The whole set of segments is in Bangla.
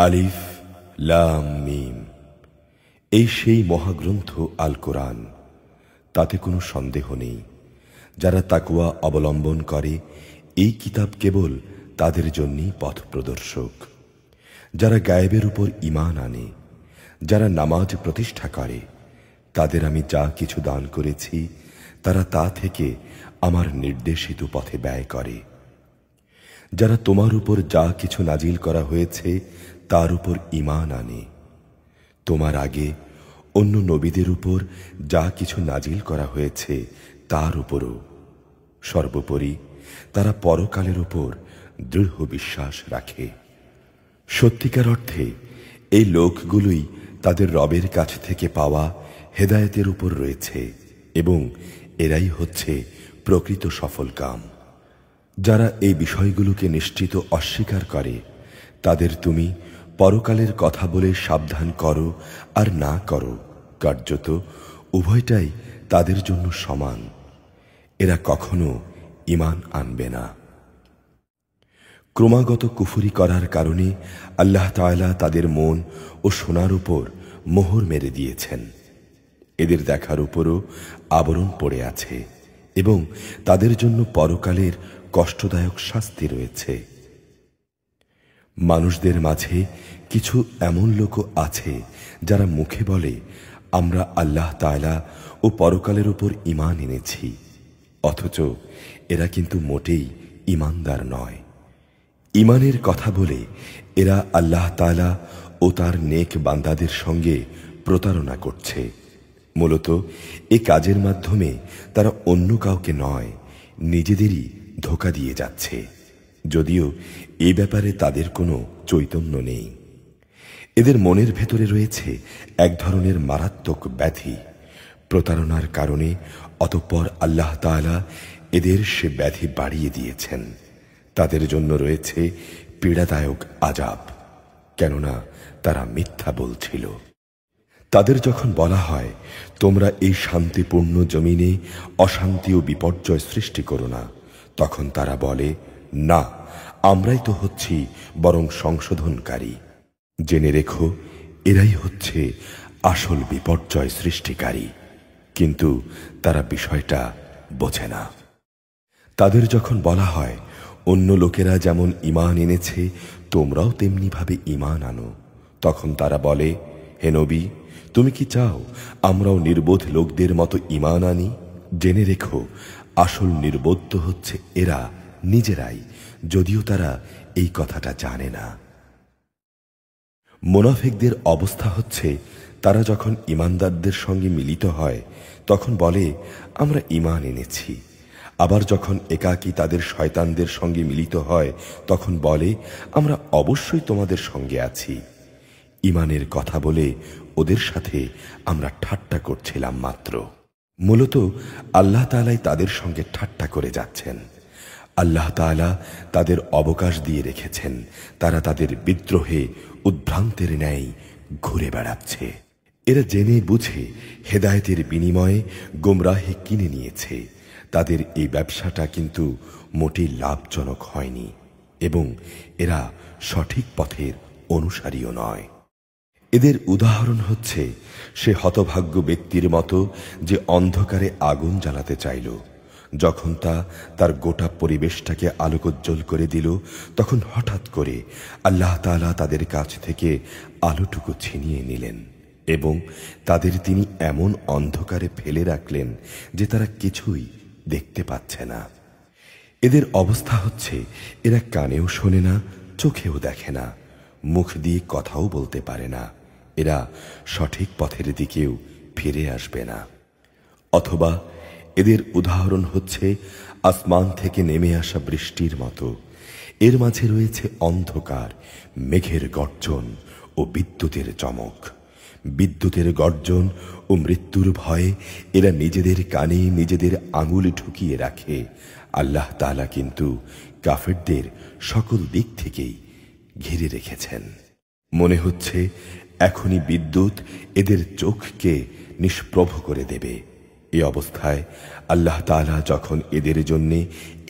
আলিফ লাম মিম। এই সেই মহাগ্রন্থ আল কোরআন, তাতে কোনো সন্দেহ নেই। যারা তাকওয়া অবলম্বন করে এই কিতাব কেবল তাদের জন্যই পথ প্রদর্শক। যারা গায়েবের উপর ঈমান আনে, যারা নামাজ প্রতিষ্ঠা করে, তাদের আমি যা কিছু দান করেছি তারা তা থেকে আমার নির্দেশিত পথে ব্যয় করে। যারা তোমার উপর যা কিছু নাজিল করা হয়েছে তার উপর ঈমান আনে, তোমার আগে অন্য নবীদের উপর যা কিছু নাজিল করা হয়েছে তার উপরও। সর্বোপরি তারা পরকালের উপর দৃঢ় বিশ্বাস রাখে। সত্যিকার অর্থে এই লোকগুলোই তাদের রবের কাছ থেকে পাওয়া হেদায়েতের উপর রয়েছে এবং এরাই হচ্ছে প্রকৃত সফলকাম। যারা এই বিষয়গুলোকে নিশ্চিত অস্বীকার করে তাদের তুমি পরকালের কথা বলে সাবধান করো আর না করো, কার্যত উভয়টাই তাদের জন্য সমান। এরা কখনো ঈমান আনবে না। ক্রমাগত কুফরি করার কারণে আল্লাহ তাআলা তাদের মন ও শোনার উপর মোহর মেরে দিয়েছেন। এদের দেখার উপরও আবরণ পড়ে আছে এবং তাদের জন্য পরকালের কষ্টদায়ক শাস্তি রয়েছে। মানুষদের মাঝে কিছু এমন লোকও আছে যারা মুখে বলে আমরা আল্লাহ তাআলা ও পরকালের উপর ঈমান এনেছি, অথচ এরা কিন্তু মোটেই ঈমানদার নয়। ঈমানের কথা বলে এরা আল্লাহ তাআলা ও তার নেক বান্দাদের সঙ্গে প্রতারণা করছে। মূলত এ কাজের মাধ্যমে তারা অন্য কাউকে নয়, নিজেদেরই ধোঁকা দিয়ে যাচ্ছে, যদিও এ ব্যাপারে তাদের কোনো চৈতন্য নেই। এদের মনের ভেতরে রয়েছে এক ধরনের মারাত্মক ব্যাধি। প্রতারণার কারণে অতঃপর আল্লাহ তাআলা এদের সে ব্যাধি বাড়িয়ে দিয়েছেন। তাদের জন্য রয়েছে পীড়াদায়ক আযাব, কেননা তারা মিথ্যা বলছিল। তাদের যখন বলা হয় তোমরা এই শান্তিপূর্ণ জমিনে অশান্তি ও বিপর্যয় সৃষ্টি করো না, তখন তারা বলে না, আমরাই তো হচ্ছি বরং সংশোধনকারী। জেনে রেখো এরাই হচ্ছে আসল বিপর্যয় সৃষ্টিকারী, কিন্তু তারা বিষয়টা বোঝে না। তাদের যখন বলা হয় অন্য লোকেরা যেমন ঈমান এনেছে তোমরাও তেমনি ভাবে ঈমান আনো, তখন তারা বলে হে নবী, তুমি কি চাও আমরাও নির্বোধ লোকদের মতো ঈমান আনি? জেনে রেখো আসল নির্বোধ হচ্ছে এরা নিজেরাই, যদিও তারা এই কথাটা জানে না। মুনাফিকদের অবস্থা হচ্ছে তারা যখন ঈমানদারদের সঙ্গে মিলিত হয় তখন বলে আমরা ঈমান এনেছি, আবার যখন একাকী তাদের শয়তানদের সঙ্গে মিলিত হয় তখন বলে আমরা অবশ্যই তোমাদের সঙ্গে আছি। ঈমানের কথা বলে ওদের সাথে আমরা ঠাট্টা করছিলাম মাত্র। মূলত আল্লাহ তাআলাই তাদের সঙ্গে ঠাট্টা করে যাচ্ছেন। আল্লাহ তাআলা তাদের অবকাশ দিয়ে রেখেছেন, তারা তাদের বিদ্রোহে উদ্ভ্রান্তের ন্যায় ঘুরে বেড়াচ্ছে। এরা জেনে বুঝে হেদায়েতের বিনিময়ে গোমরাহি কিনে নিয়েছে। তাদের এই ব্যবসাটা কিন্তু মোটেই লাভজনক হয়নি এবং এরা সঠিক পথের অনুসারীও নয়। এদের উদাহরণ হচ্ছে সে হতভাগ্য ব্যক্তির মতো যে অন্ধকারে আগুন জ্বালাতে চাইল। যখন তা তার গোটা পরিবেশটাকে আলোকোজ্জ্বল করে দিল তখন হঠাৎ করে আল্লাহ তাআলা তাদের কাছ থেকে আলোটুকু ছিনিয়ে নিলেন এবং তাদের তিনি এমন অন্ধকারে ফেলে রাখলেন যে তারা কিছুই দেখতে পাচ্ছে না। এদের অবস্থা হচ্ছে এরা কানেও শোনে না, চোখেও দেখে না, মুখ দিয়ে কথাও বলতে পারে না। এরা সঠিক পথের দিকেও ফিরে আসবে না। অথবা এদের উদাহরণ হচ্ছে আসমান থেকে নেমে আসা বৃষ্টির মতো। এর মাঝে রয়েছে অন্ধকার, মেঘের গর্জন ও বিদ্যুতের চমক। বিদ্যুতের গর্জন ও মৃত্যুর ভয়ে এরা নিজেদের কানে নিজেদের আঙুল ঢুকিয়ে রাখে। আল্লাহ তাআলা কিন্তু কাফেরদের সকল দিক থেকেই ঘিরে রেখেছেন। মনে হচ্ছে এখনই বিদ্যুৎ এদের চোখকে নিষ্প্রভ করে দেবে। এই অবস্থায় আল্লাহ তাআলা যখন এদের জন্য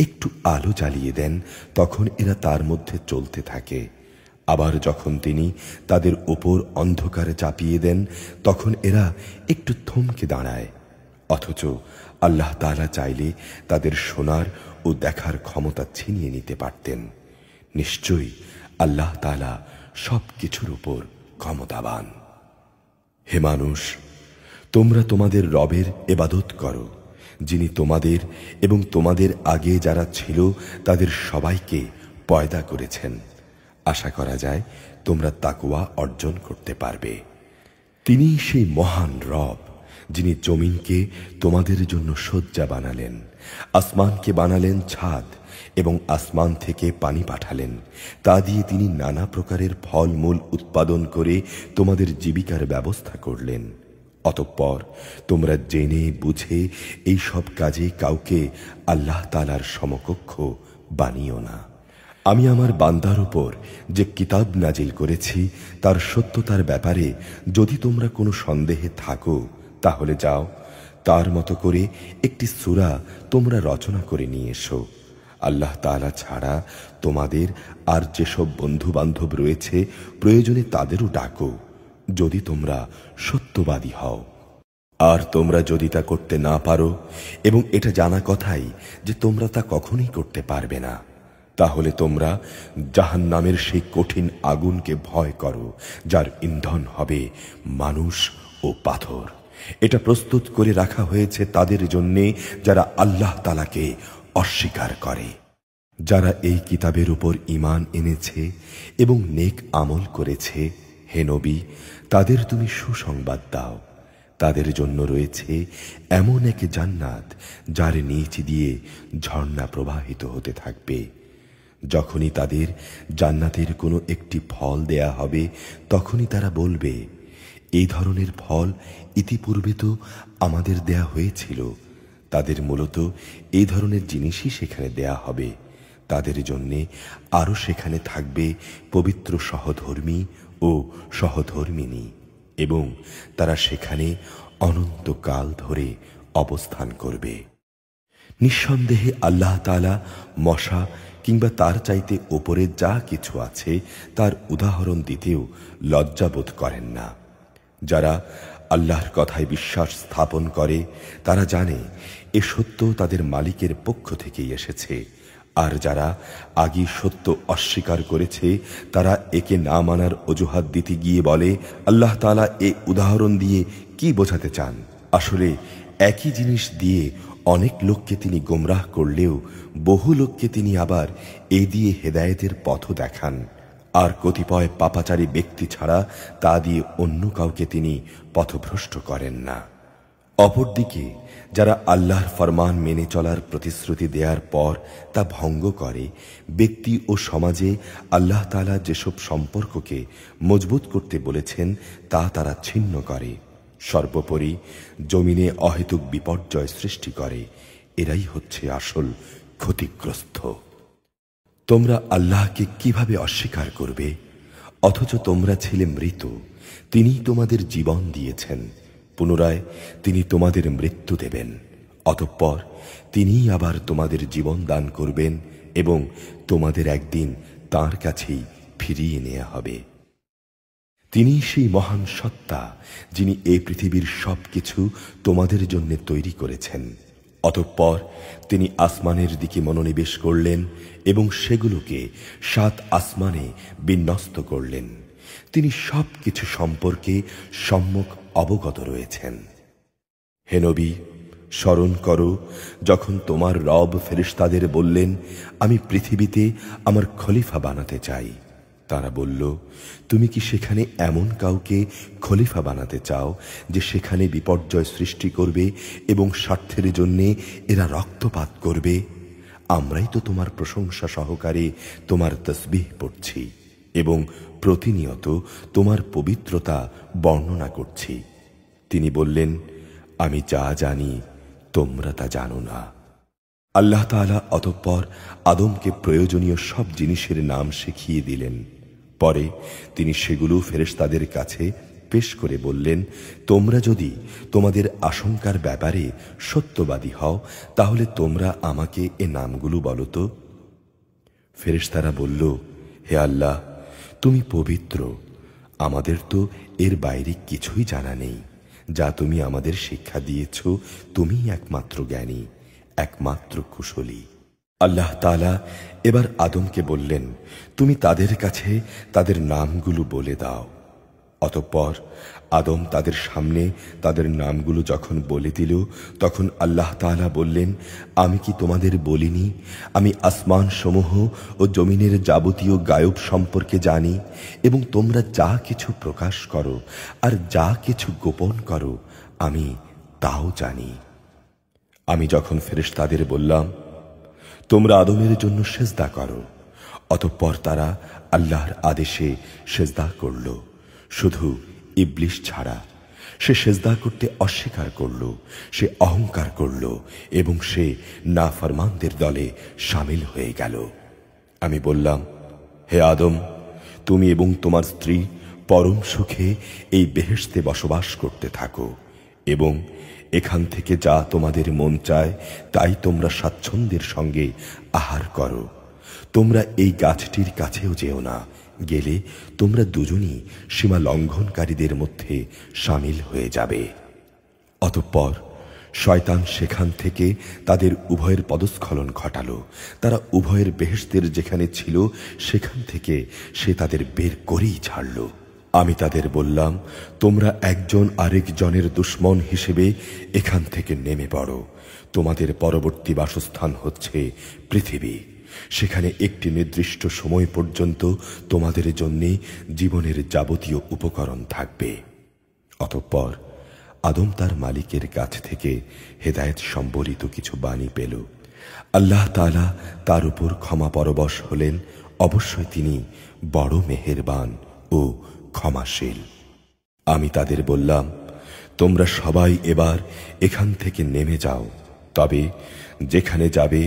একটু আলো জ্বালিয়ে দেন তখন এরা তার মধ্যে চলতে থাকে। আবার যখন তিনি তাদের উপর অন্ধকারে চাপিয়ে দেন তখন এরা একটু থমকে দাঁড়ায়, অথচ আল্লাহ তাআলা চাইলে তাদের শোনার ও দেখার ক্ষমতা ছিনিয়ে নিতে পারতেন। নিশ্চয়ই আল্লাহ তাআলা সবকিছুর উপর ক্ষমতাবান। হে মানুষ, তোমরা তোমাদের রবের ইবাদত করো, যিনি তোমাদের এবং তোমাদের আগে যারা ছিল তাদের সবাইকে পয়দা করেছেন। আশা করা যায় তোমরা তাকওয়া অর্জন করতে পারবে। তিনি সেই মহান রব যিনি জমিনকে তোমাদের জন্য শয্যা বানালেন, আসমানকে বানালেন ছাদ এবং আসমান থেকে পানি পাঠালেন। তা দিয়ে তিনি নানা প্রকারের ফলমূল উৎপাদন করে তোমাদের জীবিকার ব্যবস্থা করলেন। অতঃপর তোমরা জেনে বুঝে এই সব কাজে কাউকে আল্লাহ তাআলার সমকক্ষ বানিও না। আমি আমার বান্দার উপর যে কিতাব নাজিল করেছি তার সত্যতার ব্যাপারে যদি তোমরা কোনো সন্দেহে থাকো, তাহলে যাও তার মতো করে একটি সূরা তোমরা রচনা করে নিয়ে এসো। আল্লাহ তাআলা ছাড়া তোমাদের আর যেসব বন্ধু বান্ধব রয়েছে প্রয়োজনে তাদেরও ডাকো, যদি তোমরা সত্যবাদী হও। আর তোমরা যদি তা করতে না পারো, এবং এটা জানা কথাই যে তোমরা তা কখনোই করতে পারবে না, তাহলে তোমরা জাহান্নামের সেই কঠিন আগুনকে ভয় করো, যার ইন্ধন হবে মানুষ ও পাথর। এটা প্রস্তুত করে রাখা হয়েছে তাদের জন্যে যারা আল্লাহ তাআলাকে অস্বীকার করে। যারা এই কিতাবের উপর ঈমান এনেছে এবং নেক আমল করেছে, হে নবী, তাদের তুমি সুসংবাদ দাও। তাদের জন্য রয়েছে এমন এক জান্নাত যার নিচ দিয়ে ঝর্ণা প্রবাহিত হতে থাকবে। যখনই তাদের জান্নাতের কোনো একটি ফল দেয়া হবে, তখনই তারা বলবে, এই ধরনের ফল ইতিপূর্বে তো আমাদের দেয়া হয়েছিল। তাদের মূলত এই ধরনের জিনিসই সেখানে দেয়া হবে। তাদের জন্যে আরও সেখানে থাকবে পবিত্র সহধর্মী ও সহধর্মিণী, এবং তারা সেখানে অনন্তকাল ধরে অবস্থান করবে। নিঃসন্দেহে আল্লাহ তাআলা মশা কিংবা তার চাইতে ওপরে যা কিছু আছে তার উদাহরণ দিতেও লজ্জাবোধ করেন না। যারা আল্লাহর কথায় বিশ্বাস স্থাপন করে তারা জানে এ সত্য তাদের মালিকের পক্ষ থেকেই এসেছে। আর যারা আগে সত্য অস্বীকার করেছে তারা একে না মানার অজুহাত দিতে গিয়ে বলে, আল্লাহ তাআলা এ উদাহরণ দিয়ে কি বোঝাতে চান? আসলে একই জিনিস দিয়ে অনেক লোককে তিনি গোমরাহ করলেও বহু লোককে তিনি আবার এ দিয়ে হেদায়েতের পথও দেখান। আর কতিপয় পাপাচারী ব্যক্তি ছাড়া তা দিয়ে অন্য কাউকে তিনি পথভ্রষ্ট করেন না। অপরদিকে যারা আল্লাহর ফরমান মেনে চলার প্রতিশ্রুতি দেওয়ার পর তা ভঙ্গ করে, ব্যক্তি ও সমাজে আল্লাহ তাআলা যেসব সম্পর্ককে মজবুত করতে বলেছেন তা তারা ছিন্ন করে, সর্বোপরি জমিনে অহেতুক বিপর্যয় সৃষ্টি করে, এরাই হচ্ছে আসল ক্ষতিগ্রস্ত। তোমরা আল্লাহকে কিভাবে অস্বীকার করবে অথচ তোমরা ছিলে মৃত? তিনি তোমাদের জীবন দিয়েছেন, পুনরায় তিনি তোমাদের মৃত্যু দেবেন, অতঃপর তিনিই আবার তোমাদের জীবন দান করবেন এবং তোমাদের একদিন তাঁর কাছেই ফিরিয়ে নেওয়া হবে। তিনি সেই মহান সত্তা যিনি এই পৃথিবীর সবকিছু তোমাদের জন্য তৈরি করেছেন। অতঃপর তিনি আসমানের দিকে মনোনিবেশ করলেন এবং সেগুলোকে 7 আসমানে বিন্যস্ত করলেন। তিনি সবকিছু সম্পর্কে সম্যক অবগত রয়েছেন। হে নবী, স্মরণ করো যখন তোমার রব ফেরেশতাদের বললেন, আমি পৃথিবীতে আমার খলিফা বানাতে চাই। তারা বলল, তুমি কি সেখানে এমন কাউকে খলিফা বানাতে চাও যে সেখানে বিপর্যয় সৃষ্টি করবে এবং স্বার্থের জন্যে এরা রক্তপাত করবে? আমরাই তো তোমার প্রশংসা সহকারে তোমার তসবিহ পড়ছি এবং প্রতিনিয়ত তোমার পবিত্রতা বর্ণনা করছি। তিনি বললেন, আমি যা জানি তোমরা তা জানো না। আল্লাহ তাআলা অতঃপর আদমকে প্রয়োজনীয় সব জিনিসের নাম শিখিয়ে দিলেন। পরে তিনি সেগুলো ফেরেশতাদের কাছে পেশ করে বললেন, তোমরা যদি তোমাদের আশঙ্কার ব্যাপারে সত্যবাদী হও তাহলে তোমরা আমাকে এ নামগুলো বলো তো। ফেরেশতারা বলল, হে আল্লাহ, তুমি পবিত্র, আমাদের তো এর বাইরে কিছুই জানা নেই। যা তুমি আমাদের শিক্ষা দিয়েছ, তুমিই একমাত্র জ্ঞানী, একমাত্র কুশলী। আল্লাহ তাআলা এবার আদমকে বললেন, তুমি তাদের কাছে তাদের নামগুলো বলে দাও। অতঃপর আদম তাদের সামনে তাদের নামগুলো যখন বলে দিল, তখন আল্লাহ তাআলা বললেন, আমি কি তোমাদের বলিনি আমি আসমান সমূহ ও জমিনের যাবতীয় গায়ব সম্পর্কে জানি, এবং তোমরা যা কিছু প্রকাশ করো আর যা কিছু গোপন করো আমি তাও জানি। আমি যখন ফেরেশতাদের বললাম, তোমরা আদমের জন্য সেজদা করো, অতঃপর তারা আল্লাহর আদেশে সেজদা করল, শুধু ইবলিস ছাড়া। সে সেজদা করতে অস্বীকার করল, সে অহংকার করল এবং সে নাফরমানদের দলে শামিল হয়ে গেল। আমি বললাম, হে আদম, তুমি এবং তোমার স্ত্রী পরম সুখে এই বেহেশতে বসবাস করতে থাকো, এবং এখান থেকে যা তোমাদের মন চায় তাই তোমরা স্বাচ্ছন্দ্যের সঙ্গে আহার করো। তোমরা এই গাছটির কাছেও যেও না, গেলে তোমরা দুজনই সীমা লঙ্ঘনকারীদের মধ্যে শামিল হয়ে যাবে। অতঃপর শয়তান সেখান থেকে তাদের উভয়ের পদস্খলন ঘটালো। তারা উভয়ের বেহেশতের যেখানে ছিল সেখান থেকে সে তাদের বের করেই ছাড়ল। আমি তাদের বললাম, তোমরা একজন আরেকজনের দুশমন হিসেবে এখান থেকে নেমে পড়ো। তোমাদের পরবর্তী বাসস্থান হচ্ছে পৃথিবী। সেখানে একটি নির্দিষ্ট সময় পর্যন্ত তোমাদের জন্য জীবনের যাবতীয় উপকরণ থাকবে। অতঃপর আদম তার মালিকের কাছ থেকে হেদায়েত সম্বলিত কিছু বাণী পেল। আল্লাহ তাআলা তার উপর ক্ষমা পরবশ হলেন। অবশ্যই তিনি বড় মেহেরবান ও ক্ষমাশীল। আমি তাদের বললাম, তোমরা সবাই এবার এখান থেকে নেমে যাও, তবে যেখানে যাবে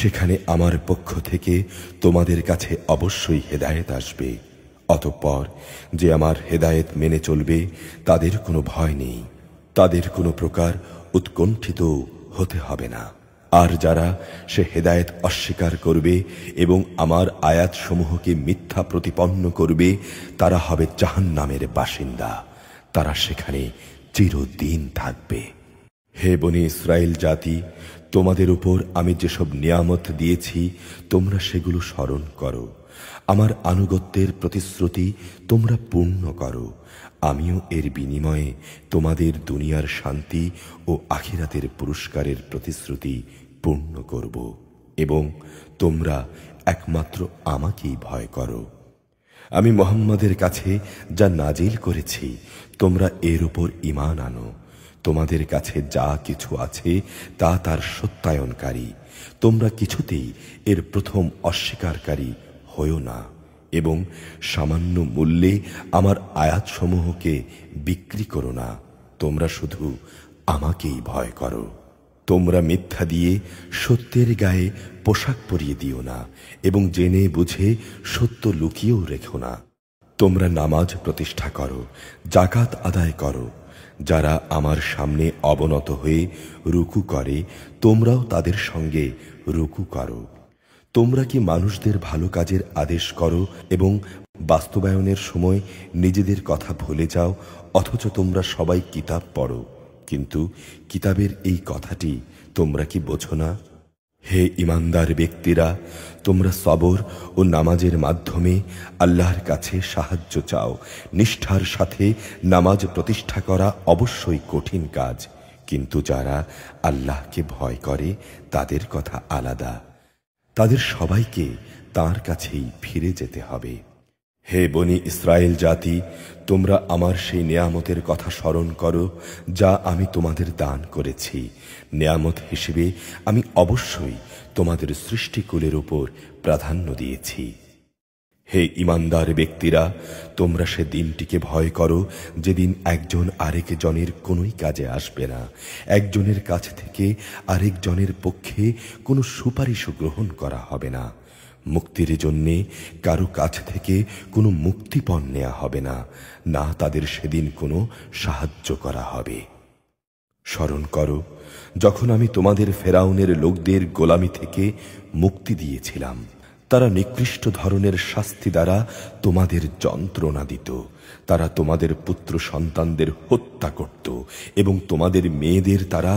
সেখানে আমার পক্ষ থেকে তোমাদের কাছে অবশ্যই হেদায়েত আসবে। অতঃপর যে আমার হেদায়েত মেনে চলবে তাদের কোনো ভয় নেই, তাদের কোনো প্রকার উৎকণ্ঠিত হতে হবে না। আর যারা সে হেদায়েত অস্বীকার করবে এবং আমার আয়াতসমূহকে মিথ্যা প্রতিপন্ন করবে, তারা হবে জাহান্নামের বাসিন্দা, তারা সেখানে চিরদিন থাকবে। হে বনি ইসরাইল জাতি, তোমাদের উপর আমি যেসব নিয়ামত দিয়েছি তোমরা সেগুলো স্মরণ করো। আমার আনুগত্যের প্রতিশ্রুতি তোমরা পূর্ণ করো। আমিও এর বিনিময়ে তোমাদের দুনিয়ার শান্তি ও আখিরাতের পুরস্কারের প্রতিশ্রুতি পূর্ণ করব, এবং তোমরা একমাত্র আমাকেই ভয় করো। আমি মুহাম্মদের কাছে যা নাজিল করেছি তোমরা এর উপর ঈমান আনো। তোমাদের কাছে যা কিছু আছে তা তার সত্যায়নকারী। তোমরা কিছুতেই এর প্রথম অস্বীকারী হয়ো না, এবং সামান্য মূল্যে আমার আয়াতসমূহকে বিক্রি করো না। তোমরা শুধু আমাকেই ভয় করো। তোমরা মিথ্যা দিয়ে সত্যের গায়ে পোশাক পরিয়ে দিও না, এবং জেনে বুঝে সত্য লুকিয়েও রেখো না। তোমরা নামাজ প্রতিষ্ঠা করো, যাকাত আদায় করো। যারা আমার সামনে অবনত হয়ে রুকু করে তোমরাও তাদের সঙ্গে রুকু করো। তোমরা কি মানুষদের ভালো কাজের আদেশ করো এবং বাস্তবায়নের সময় নিজেদের কথা ভুলে যাও, অথচ তোমরা সবাই কিতাব পড়ো, কিন্তু কিতাবের এই কথাটি তোমরা কি বোঝো না? হে ঈমানদার ব্যক্তিরা, তোমরা সবর ও নামাজের মাধ্যমে আল্লাহর কাছে সাহায্য চাও। নিষ্ঠার সাথে নামাজ প্রতিষ্ঠা করা অবশ্যই কঠিন কাজ, কিন্তু যারা আল্লাহকে ভয় করে তাদের কথা আলাদা। তাদের সবাইকে তাঁর কাছেই ফিরে যেতে হবে। হে বনি ইসরায়েল জাতি, তোমরা আমার সেই নেয়ামতের কথা স্মরণ করো যা আমি তোমাদের দান করেছি। নেয়ামত হিসেবে আমি অবশ্যই তোমাদের সৃষ্টিকুলের উপর প্রাধান্য দিয়েছি। হে ঈমানদার ব্যক্তিরা, তোমরা সে দিনটিকে ভয় করো যেদিন একজন আরেকজনের কোনোই কাজে আসবে না। একজনের কাছ থেকে আরেকজনের পক্ষে কোনো সুপারিশও গ্রহণ করা হবে না। মুক্তির জন্যে কারো কাছ থেকে কোনো মুক্তিপণ নেওয়া হবে না, না তাদের সেদিন কোনো সাহায্য করা হবে। স্মরণ করো যখন আমি তোমাদের ফেরাউনের লোকদের গোলামি থেকে মুক্তি দিয়েছিলাম। তারা নিকৃষ্ট ধরনের শাস্তি দ্বারা তোমাদের যন্ত্রণা দিত। তারা তোমাদের পুত্র সন্তানদের হত্যা করত এবং তোমাদের মেয়েদের তারা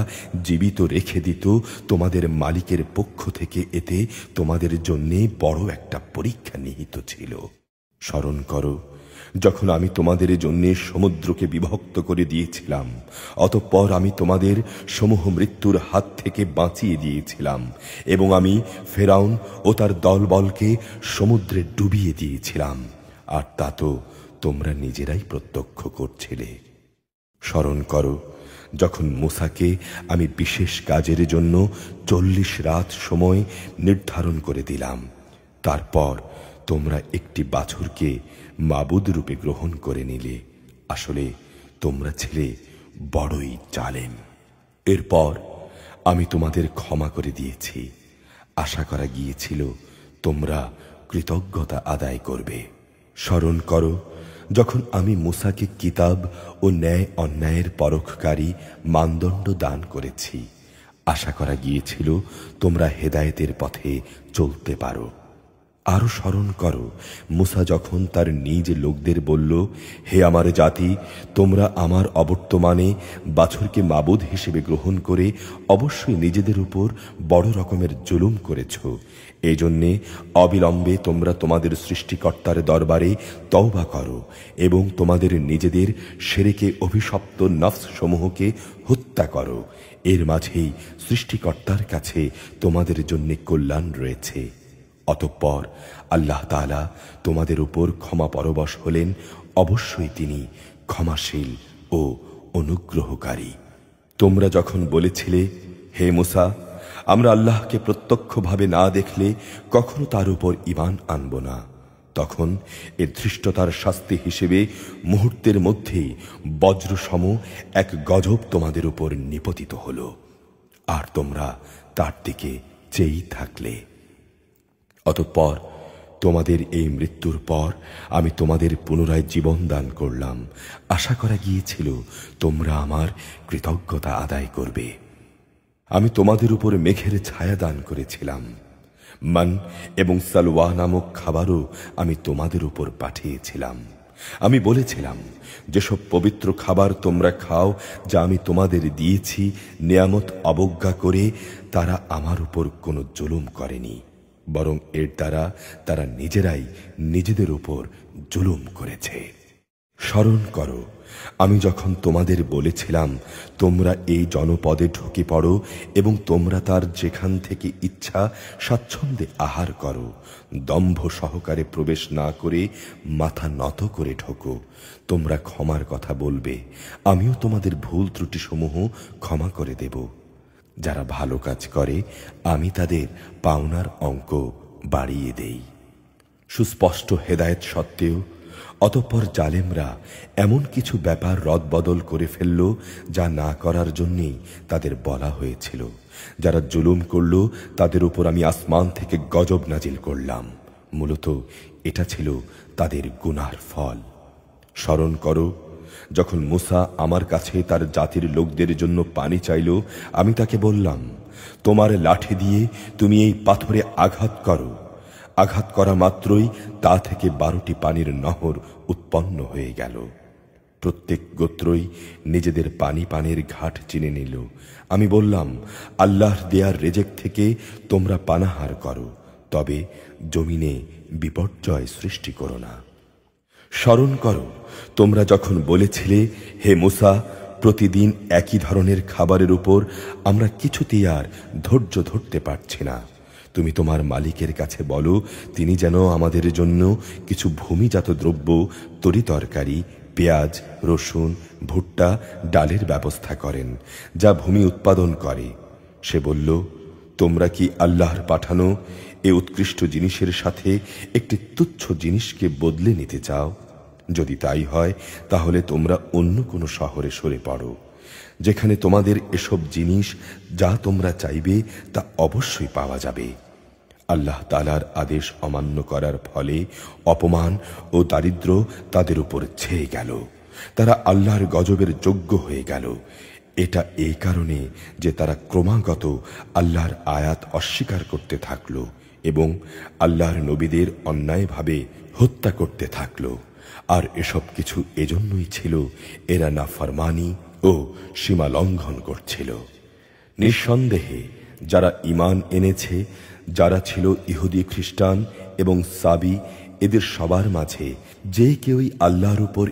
জীবিত রেখে দিত তোমাদের মালিকের পক্ষ থেকে। এতে তোমাদের জন্য বড় একটা পরীক্ষা নিহিত ছিল। স্মরণ করো যখন আমি তোমাদের জন্য সমুদ্রকে বিভক্ত করে দিয়েছিলাম, অতঃপর আমি তোমাদের সমূহ মৃত্যুর হাত থেকে বাঁচিয়ে দিয়েছিলাম এবং আমি ফেরাউন ও তার দলবলকে সমুদ্রে ডুবিয়ে দিয়েছিলাম, আর তা তো তোমরা নিজেরাই প্রত্যক্ষ করছিলে। স্মরণ করো যখন মূসাকে আমি বিশেষ কাজের জন্য 40 রাত সময় নির্ধারণ করে দিলাম, তারপর তোমরা একটি বাছুরকে মাবুদ রূপে গ্রহণ করে নিলে। আসলে তোমরা ছিলে বড়ই জালেম। এরপর আমি তোমাদের ক্ষমা করে দিয়েছি। আশা করা গিয়েছিল তোমরা কৃতজ্ঞতা আদায় করবে। স্মরণ করো যখন আমি মূসাকে কিতাব ও ন্যায় অন্যায়ের পরখকারী মানদণ্ড দান করেছি। আশা করা গিয়েছিল তোমরা হেদায়েতের পথে চলতে পারো। আরো স্মরণ করো মূসা যখন তার নিজ লোকদের বলল, হে আমার জাতি, তোমরা আমার অবর্তমানে বাছুরকে মাবুদ হিসেবে গ্রহণ করে অবশ্যই নিজেদের উপর বড় রকমের জুলুম করেছ। এই জন্যে অবিলম্বে তোমরা তোমাদের সৃষ্টিকর্তার দরবারে তওবা করো এবং তোমাদের নিজেদের শিরকে অভিশপ্ত নফস সমূহকে হত্যা করো। এর মাঝেই সৃষ্টিকর্তার কাছে তোমাদের জন্য কল্যাণ রয়েছে। অতঃপর আল্লাহ তাআলা তোমাদের উপর ক্ষমা পরবশ হলেন। অবশ্যই তিনি ক্ষমাশীল ও অনুগ্রহকারী। তোমরা যখন বলেছিলে, হে মূসা, আমরা আল্লাহকে প্রত্যক্ষভাবে না দেখলে কখনো তার উপর ঈমান আনব না, তখন এর ধৃষ্টতার শাস্তি হিসেবে মুহূর্তের মধ্যেই বজ্রসম এক গজব তোমাদের উপর নিপতিত হল, আর তোমরা তার দিকে চেয়েই থাকলে। অতঃপর তোমাদের এই মৃত্যুর পর আমি তোমাদের পুনরায় জীবন দান করলাম। আশা করা গিয়েছিল তোমরা আমার কৃতজ্ঞতা আদায় করবে। আমি তোমাদের উপর মেঘের ছায়া দান করেছিলাম। মান এবং সালওয়া নামক খাবারও আমি তোমাদের উপর পাঠিয়েছিলাম। আমি বলেছিলাম, যেসব পবিত্র খাবার তোমরা খাও, যা আমি তোমাদের দিয়েছি, নিয়ামত অবজ্ঞা করে তারা আমার উপর কোনো জুলুম করেনি, বরং এর দ্বারা তারা নিজেরাই নিজেদের উপর জুলুম করেছে। স্মরণ করো আমি যখন তোমাদের বলেছিলাম, তোমরা এই জনপদে ঢুকে পড়ো এবং তোমরা তার যেখান থেকে ইচ্ছা স্বাচ্ছন্দ্যে আহার করো, দম্ভ সহকারে প্রবেশ না করে মাথা নত করে ঢোকো। তোমরা ক্ষমার কথা বলবে, আমিও তোমাদের ভুল ত্রুটি সমূহ ক্ষমা করে দেব। যারা ভালো কাজ করে আমি তাদের পাওনার অঙ্ক বাড়িয়ে দেই। সুস্পষ্ট হেদায়েত সত্ত্বেও অতঃপর জালেমরা এমন কিছু ব্যাপার রদবদল করে ফেলল যা না করার জন্যেই তাদের বলা হয়েছিল। যারা জুলুম করল তাদের উপর আমি আসমান থেকে গজব নাজিল করলাম। মূলত এটা ছিল তাদের গুনার ফল। স্মরণ করো যখন মূসা আমার কাছে তার জাতির লোকদের জন্য পানি চাইল, আমি তাকে বললাম, তোমার লাঠি দিয়ে তুমি এই পাথরে আঘাত করো। আঘাত করা মাত্রই তা থেকে 12টি পানির নহর উৎপন্ন হয়ে গেল। প্রত্যেক গোত্রই নিজেদের পানির ঘাট চিনে নিল। আমি বললাম, আল্লাহর দেয়ার রেজেক থেকে তোমরা পানাহার করো, তবে জমিনে বিপর্যয় সৃষ্টি করো না। স্মরণ করো তোমরা যখন বলেছিলে, হে মূসা, প্রতিদিন একই ধরনের খাবারের উপর আমরা কিছুতেই আর ধৈর্য ধরতে পারছি না। তুমি তোমার মালিকের কাছে বলো, তিনি যেন আমাদের জন্য কিছু ভূমিজাত দ্রব্য, তরিতরকারি, পেঁয়াজ, রসুন, ভুট্টা, ডালের ব্যবস্থা করেন, যা ভূমি উৎপাদন করে। সে বলল, তোমরা কি আল্লাহর পাঠানো এ উৎকৃষ্ট জিনিসের সাথে একটি তুচ্ছ জিনিসকে বদলে নিতে চাও? যদি তাই হয় তাহলে তোমরা অন্য কোনো শহরে সরে পড়ো, যেখানে তোমাদের এসব জিনিস যা তোমরা চাইবে তা অবশ্যই পাওয়া যাবে। আল্লাহ তাআলার আদেশ অমান্য করার ফলে অপমান ও দারিদ্র্য তাদের উপর ছেয়ে গেল। তারা আল্লাহর গজবের যোগ্য হয়ে গেল। এটা এই কারণে যে তারা ক্রমাগত আল্লাহর আয়াত অস্বীকার করতে থাকলো এবং আল্লাহর নবীদের অন্যায়ভাবে হত্যা করতে থাকল। আর এসব কিছু এজন্যই ছিল এরা নাফরমানি ও সীমা লঙ্ঘন করছিল। নিঃসন্দেহে যারা ঈমান এনেছে, যারা ছিল ইহুদি খ্রিস্টান এবং সাবি, এদের সবার মাঝে যে কেউই আল্লাহর উপর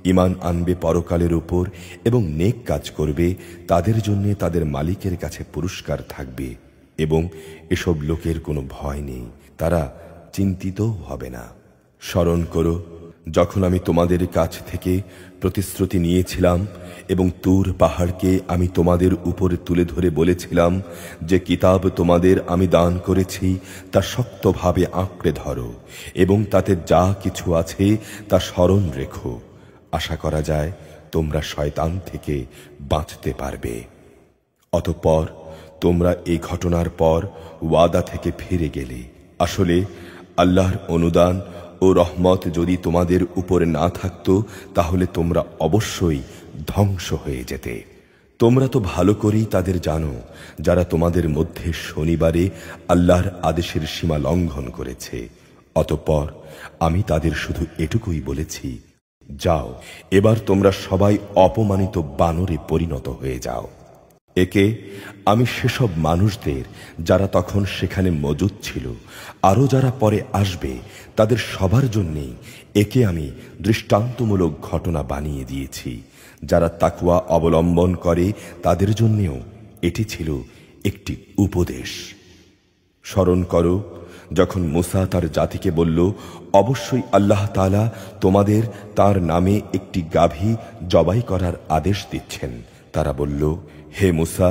ঈমান আনবে পরকালের উপর এবং নেক কাজ করবে, তাদের জন্য তাদের মালিকের কাছে পুরস্কার থাকবে এবং এসব লোকের কোনো ভয় নেই, তারা চিন্তিতও হবে না। স্মরণ করো যখন আমি তোমাদের কাছ থেকে প্রতিশ্রুতি নিয়েছিলাম এবং তুর পাহাড়কে আমি তোমাদের উপরে তুলে ধরে বলেছিলাম যে কিতাব তোমাদের আমি দান করেছি তা শক্তভাবে আঁকড়ে ধরো এবং তাতে যা কিছু আছে তা স্মরণ রেখো। আশা করা যায় তোমরা শয়তান থেকে বাঁচতে পারবে। অতঃপর তোমরা এই ঘটনার পর ওয়াদা থেকে ফিরে গেলে। আসলে আল্লাহর অনুদান ও রহমত যদি তোমাদের উপরে না থাকত, তাহলে তোমরা অবশ্যই ধ্বংস হয়ে যেতে। তোমরা তো ভালো করেই তাদের জানো যারা তোমাদের মধ্যে শনিবারে আল্লাহর আদেশের সীমা লঙ্ঘন করেছে। অতঃপর আমি তাদের শুধু এটুকুই বলেছি, যাও, এবার তোমরা সবাই অপমানিত বানরে পরিণত হয়ে যাও। একে আমি সেসব মানুষদের যারা তখন সেখানে মজুদ ছিল, আরও যারা পরে আসবে, তাদের সবার জন্যেই একে আমি দৃষ্টান্তমূলক ঘটনা বানিয়ে দিয়েছি। যারা তাকওয়া অবলম্বন করে তাদের জন্যেও এটি ছিল একটি উপদেশ। স্মরণ করো যখন মুসা তার জাতিকে বলল, অবশ্যই আল্লাহ তাআলা তোমাদের তার নামে একটি গাভী জবাই করার আদেশ দিচ্ছেন। তারা বলল, হে মুসা,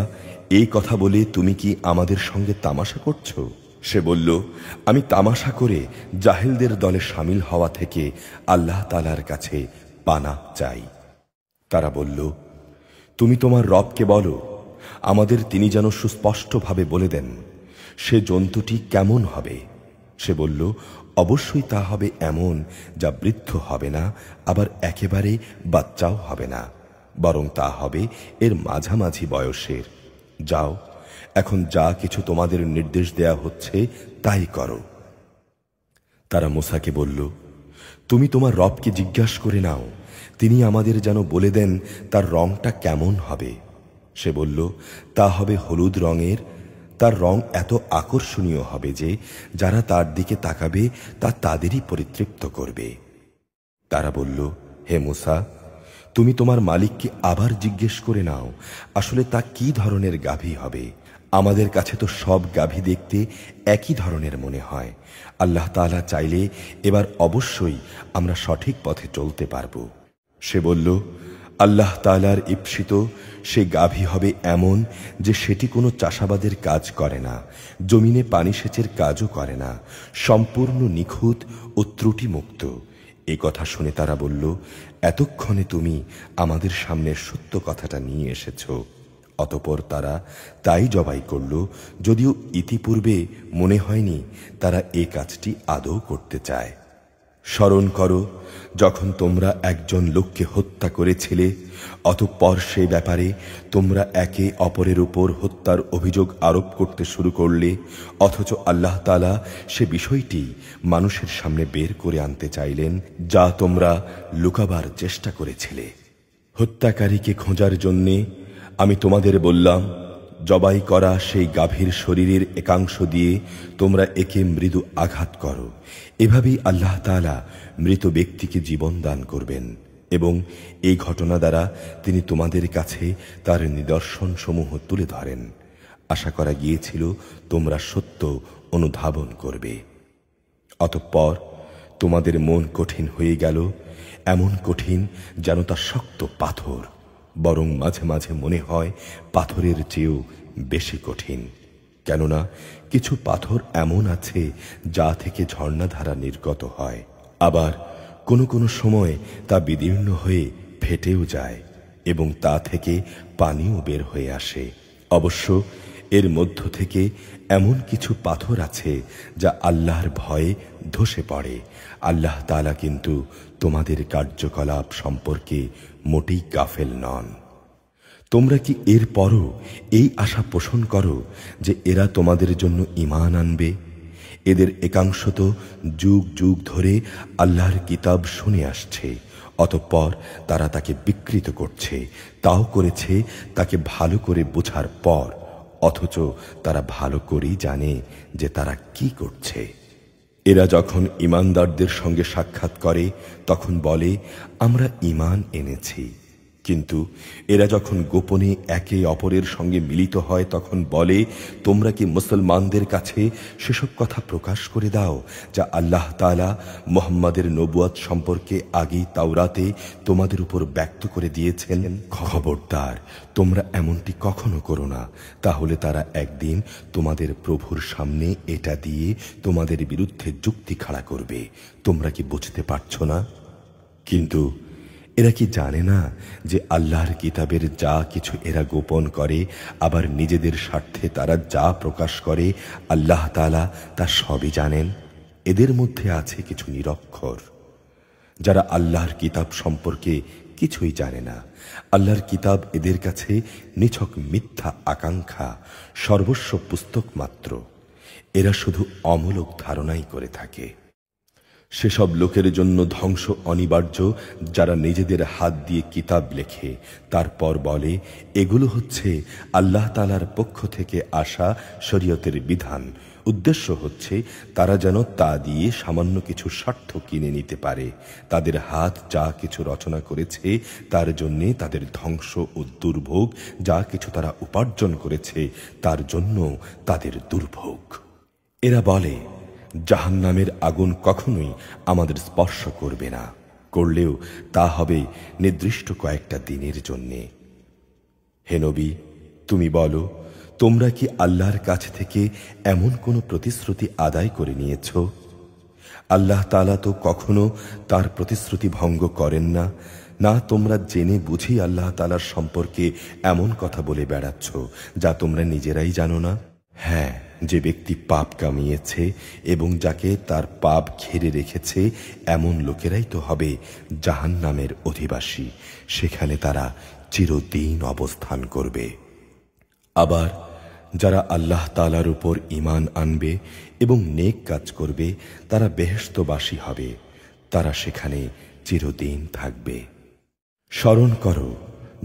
এই কথা বলে তুমি কি আমাদের সঙ্গে তামাশা করছো? সে বলল, আমি তামাশা করে জাহেলদের দলে শামিল হওয়া থেকে আল্লাহ তাআলার কাছে পানাহ চাই। তারা বলল, তুমি তোমার রবকে বলো আমাদের তিনি যেন সুস্পষ্টভাবে বলে দেন সে জন্তুটি কেমন হবে। সে বলল, অবশ্যই তা হবে এমন যা বৃদ্ধ হবে না, আবার একেবারে বাচ্চাও হবে না, বরং তা হবে এর মাঝামাঝি বয়সের। যাও, এখন যা কিছু তোমাদের নির্দেশ দেয়া হচ্ছে তাই করো। তারা মুসাকে বলল, তুমি তোমার রবকে জিজ্ঞাসা করে নাও, তিনি আমাদের যেন বলে দেন তার রংটা কেমন হবে। সে বলল, তা হবে হলুদ রঙের। তার রং এত আকর্ষণীয় হবে যে যারা তার দিকে তাকাবে তা তাদেরই পরিতৃপ্ত করবে। তারা বলল, হে মুসা, তুমি তোমার মালিককে আবার জিজ্ঞেস করে নাও আসলে তা কি ধরনের গাভী হবে। আমাদের কাছে তো সব গাভী দেখতে একই ধরনের মনে হয়। আল্লাহ তাআলা চাইলে এবার অবশ্যই আমরা সঠিক পথে চলতে পারব। সে বলল, আল্লাহ তাআলার ঈপ্সিত সে গাভী হবে এমন যে সেটি কোনো চাষাবাদের কাজ করে না, জমিনে পানি সেচের কাজও করে না, সম্পূর্ণ নিখুঁত ও ত্রুটিমুক্ত। এ কথা শুনে তারা বলল, এতক্ষণে তুমি আমাদের সামনে সত্য কথাটা নিয়ে এসেছ। অতঃপর তারা তাই জবাই করল, যদিও ইতিপূর্বে মনে হয়নি তারা এই কাজটি আদৌ করতে চায়। স্মরণ করো যখন তোমরা একজন লোককে হত্যা করেছিলে, অতঃপর সেই ব্যাপারে তোমরা একে অপরের উপর হত্যার অভিযোগ আরোপ করতে শুরু করলে, অথচ আল্লাহ তাআলা সে বিষয়টি মানুষের সামনে বের করে আনতে চাইলেন যা তোমরা লুকাবার চেষ্টা করেছিলে। হত্যাকারীকে খোঁজার জন্যে আমি তোমাদের বললাম, জবাই করা সেই গাভীর শরীরের একাংশ দিয়ে তোমরা একে মৃদু আঘাত করো। এভাবেই আল্লাহ তাআলা মৃত ব্যক্তিকে জীবন দান করবেন এবং এই ঘটনা দ্বারা তিনি তোমাদের কাছে তার নিদর্শন সমূহ তুলে ধরেন। আশা করা গিয়েছিল তোমরা সত্য অনুধাবন করবে। অতঃপর তোমাদের মন কঠিন হয়ে গেল, এমন কঠিন যেন তা শক্ত পাথর, বরং মাঝে মাঝে মনে হয় পাথরের চেয়েও বেশি কঠিন। কেননা কিছু পাথর এমন আছে যা থেকে ঝর্ণাধারা নির্গত হয়, আবার কোনো কোনো সময় তা বিদীর্ণ হয়ে ফেটেও যায় এবং তা থেকে পানিও বের হয়ে আসে। অবশ্য এর মধ্য থেকে এমন কিছু পাথর আছে যা আল্লাহর ভয়ে ধসে পড়ে। আল্লাহ তাআলা কিন্তু তোমাদের কার্যকলাপ সম্পর্কে মোটেই গাফেল নন। তোমরা কি এর পরও এই আশা পোষণ করো যে এরা তোমাদের জন্য ঈমান আনবে? এদের একাংশ তো যুগ যুগ ধরে আল্লাহর কিতাব শুনে আসছে, অতঃপর তারা তাকে বিকৃত করছে, তাও করেছে তাকে ভালো করে বোঝার পর, অথচ তারা ভালো করেই জানে যে তারা কি করছে। এরা যখন ঈমানদারদের সঙ্গে সাক্ষাৎ করে তখন বলে, আমরা ঈমান এনেছি। কিন্তু এরা যখন গোপনে একে অপরের সঙ্গে মিলিত হয় তখন বলে, তোমরা কি মুসলমানদের কাছে সেসব কথা প্রকাশ করে দাও যা আল্লাহ তাআলা মুহাম্মাদের নবুয়ত সম্পর্কে আগেই তাওরাতে তোমাদের উপর ব্যক্ত করে দিয়েছেন। খবরদার, তোমরা এমনটি কখনো করো না, তাহলে তারা একদিন তোমাদের প্রভুর সামনে এটা দিয়ে তোমাদের বিরুদ্ধে যুক্তি খাড়া করবে। তোমরা কি বুঝতে পারছো না? কিন্তু এরা কি জানে না যে আল্লাহর কিতাবের যা কিছু এরা গোপন করে, আবার নিজেদের স্বার্থে তারা যা প্রকাশ করে, আল্লাহ তাআলা তা সবই জানেন। এদের মধ্যে আছে কিছু নিরক্ষর যারা আল্লাহর কিতাব সম্পর্কে কিছুই জানে না। আল্লাহর কিতাব এদের কাছে নিছক মিথ্যা আকাঙ্ক্ষা, সর্বস্ব পুস্তক মাত্র। এরা শুধু অমূলক ধারণাই করে থাকে। সেসব লোকের জন্য ধ্বংস অনিবার্য যারা নিজেদের হাত দিয়ে কিতাব লেখে, তারপর বলে এগুলো হচ্ছে আল্লাহ তাআলার পক্ষ থেকে আসা শরীয়তের বিধান। উদ্দেশ্য হচ্ছে তারা যেন তা দিয়ে সামান্য কিছু স্বার্থ কিনে নিতে পারে। তাদের হাত যা কিছু রচনা করেছে তার জন্যে তাদের ধ্বংস ও দুর্ভোগ, যা কিছু তারা উপার্জন করেছে তার জন্য তাদের দুর্ভোগ। এরা বলে, জাহান্নামের আগুন কখনোই আমাদের স্পর্শ করবে না, করলেও তা হবে নির্দিষ্ট কয়েকটা দিনের জন্যে। হে নবী, তুমি বলো, তোমরা কি আল্লাহর কাছ থেকে এমন কোনো প্রতিশ্রুতি আদায় করে নিয়েছ? আল্লাহ তাআলা তো কখনো তার প্রতিশ্রুতি ভঙ্গ করেন না। না তোমরা জেনে বুঝি আল্লাহ তাআলার সম্পর্কে এমন কথা বলে বেড়াচ্ছ যা তোমরা নিজেরাই জানো না। হ্যাঁ, যে ব্যক্তি পাপ কামিয়েছে এবং যাকে তার পাপ ঘিরে রেখেছে, এমন লোকেরাই তো হবে জাহান্নামের অধিবাসী। সেখানে তারা চিরদিন অবস্থান করবে। আবার যারা আল্লাহ তাআলার উপর ঈমান আনবে এবং নেক কাজ করবে, তারা বেহেশতবাসী হবে। তারা সেখানে চিরদিন থাকবে। স্মরণ করো,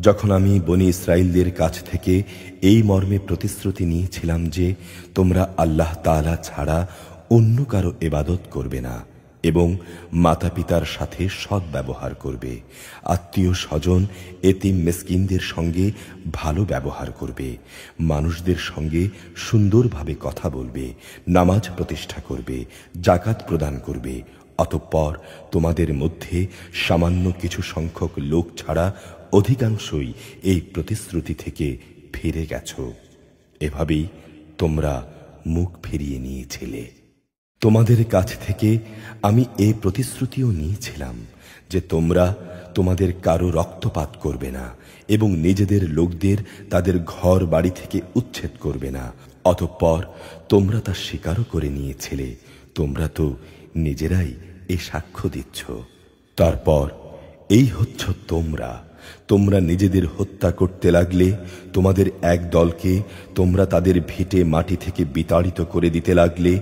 যখন আমি বনী ইসরাইলদের কাছ থেকে এই মর্মে প্রতিশ্রুতি নিয়েছিলাম যে তোমরা আল্লাহ তাআলা ছাড়া অন্য কারো ইবাদত করবে না এবং মাতা পিতার সাথে সৎ ব্যবহার করবে, আত্মীয় স্বজন এতিম মিসকিনদের সঙ্গে ভালো ব্যবহার করবে, মানুষদের সঙ্গে সুন্দরভাবে কথা বলবে, নামাজ প্রতিষ্ঠা করবে, যাকাত প্রদান করবে। অতঃপর তোমাদের মধ্যে সামান্য কিছু সংখ্যক লোক ছাড়া অধিকাংশই এই প্রতিশ্রুতি থেকে ফিরে গেছ। এভাবেই তোমরা মুখ ফিরিয়ে নিয়েছিলে। তোমাদের কাছ থেকে আমি এই প্রতিশ্রুতিও নিয়েছিলাম যে তোমরা তোমাদের কারো রক্তপাত করবে না এবং নিজেদের লোকদের তাদের ঘর বাড়ি থেকে উচ্ছেদ করবে না। অতঃপর তোমরা তা স্বীকারও করে নিয়েছিলে। তোমরা তো নিজেরাই এ সাক্ষ্য দিচ্ছ। তারপর এই হচ্ছ তোমরা নিজেদের হত্যা করতে লাগলে। তোমাদের এক দলকে তোমরা তাদের ভিটে মাটি থেকে বিতাড়িত করে দিতে লাগলে।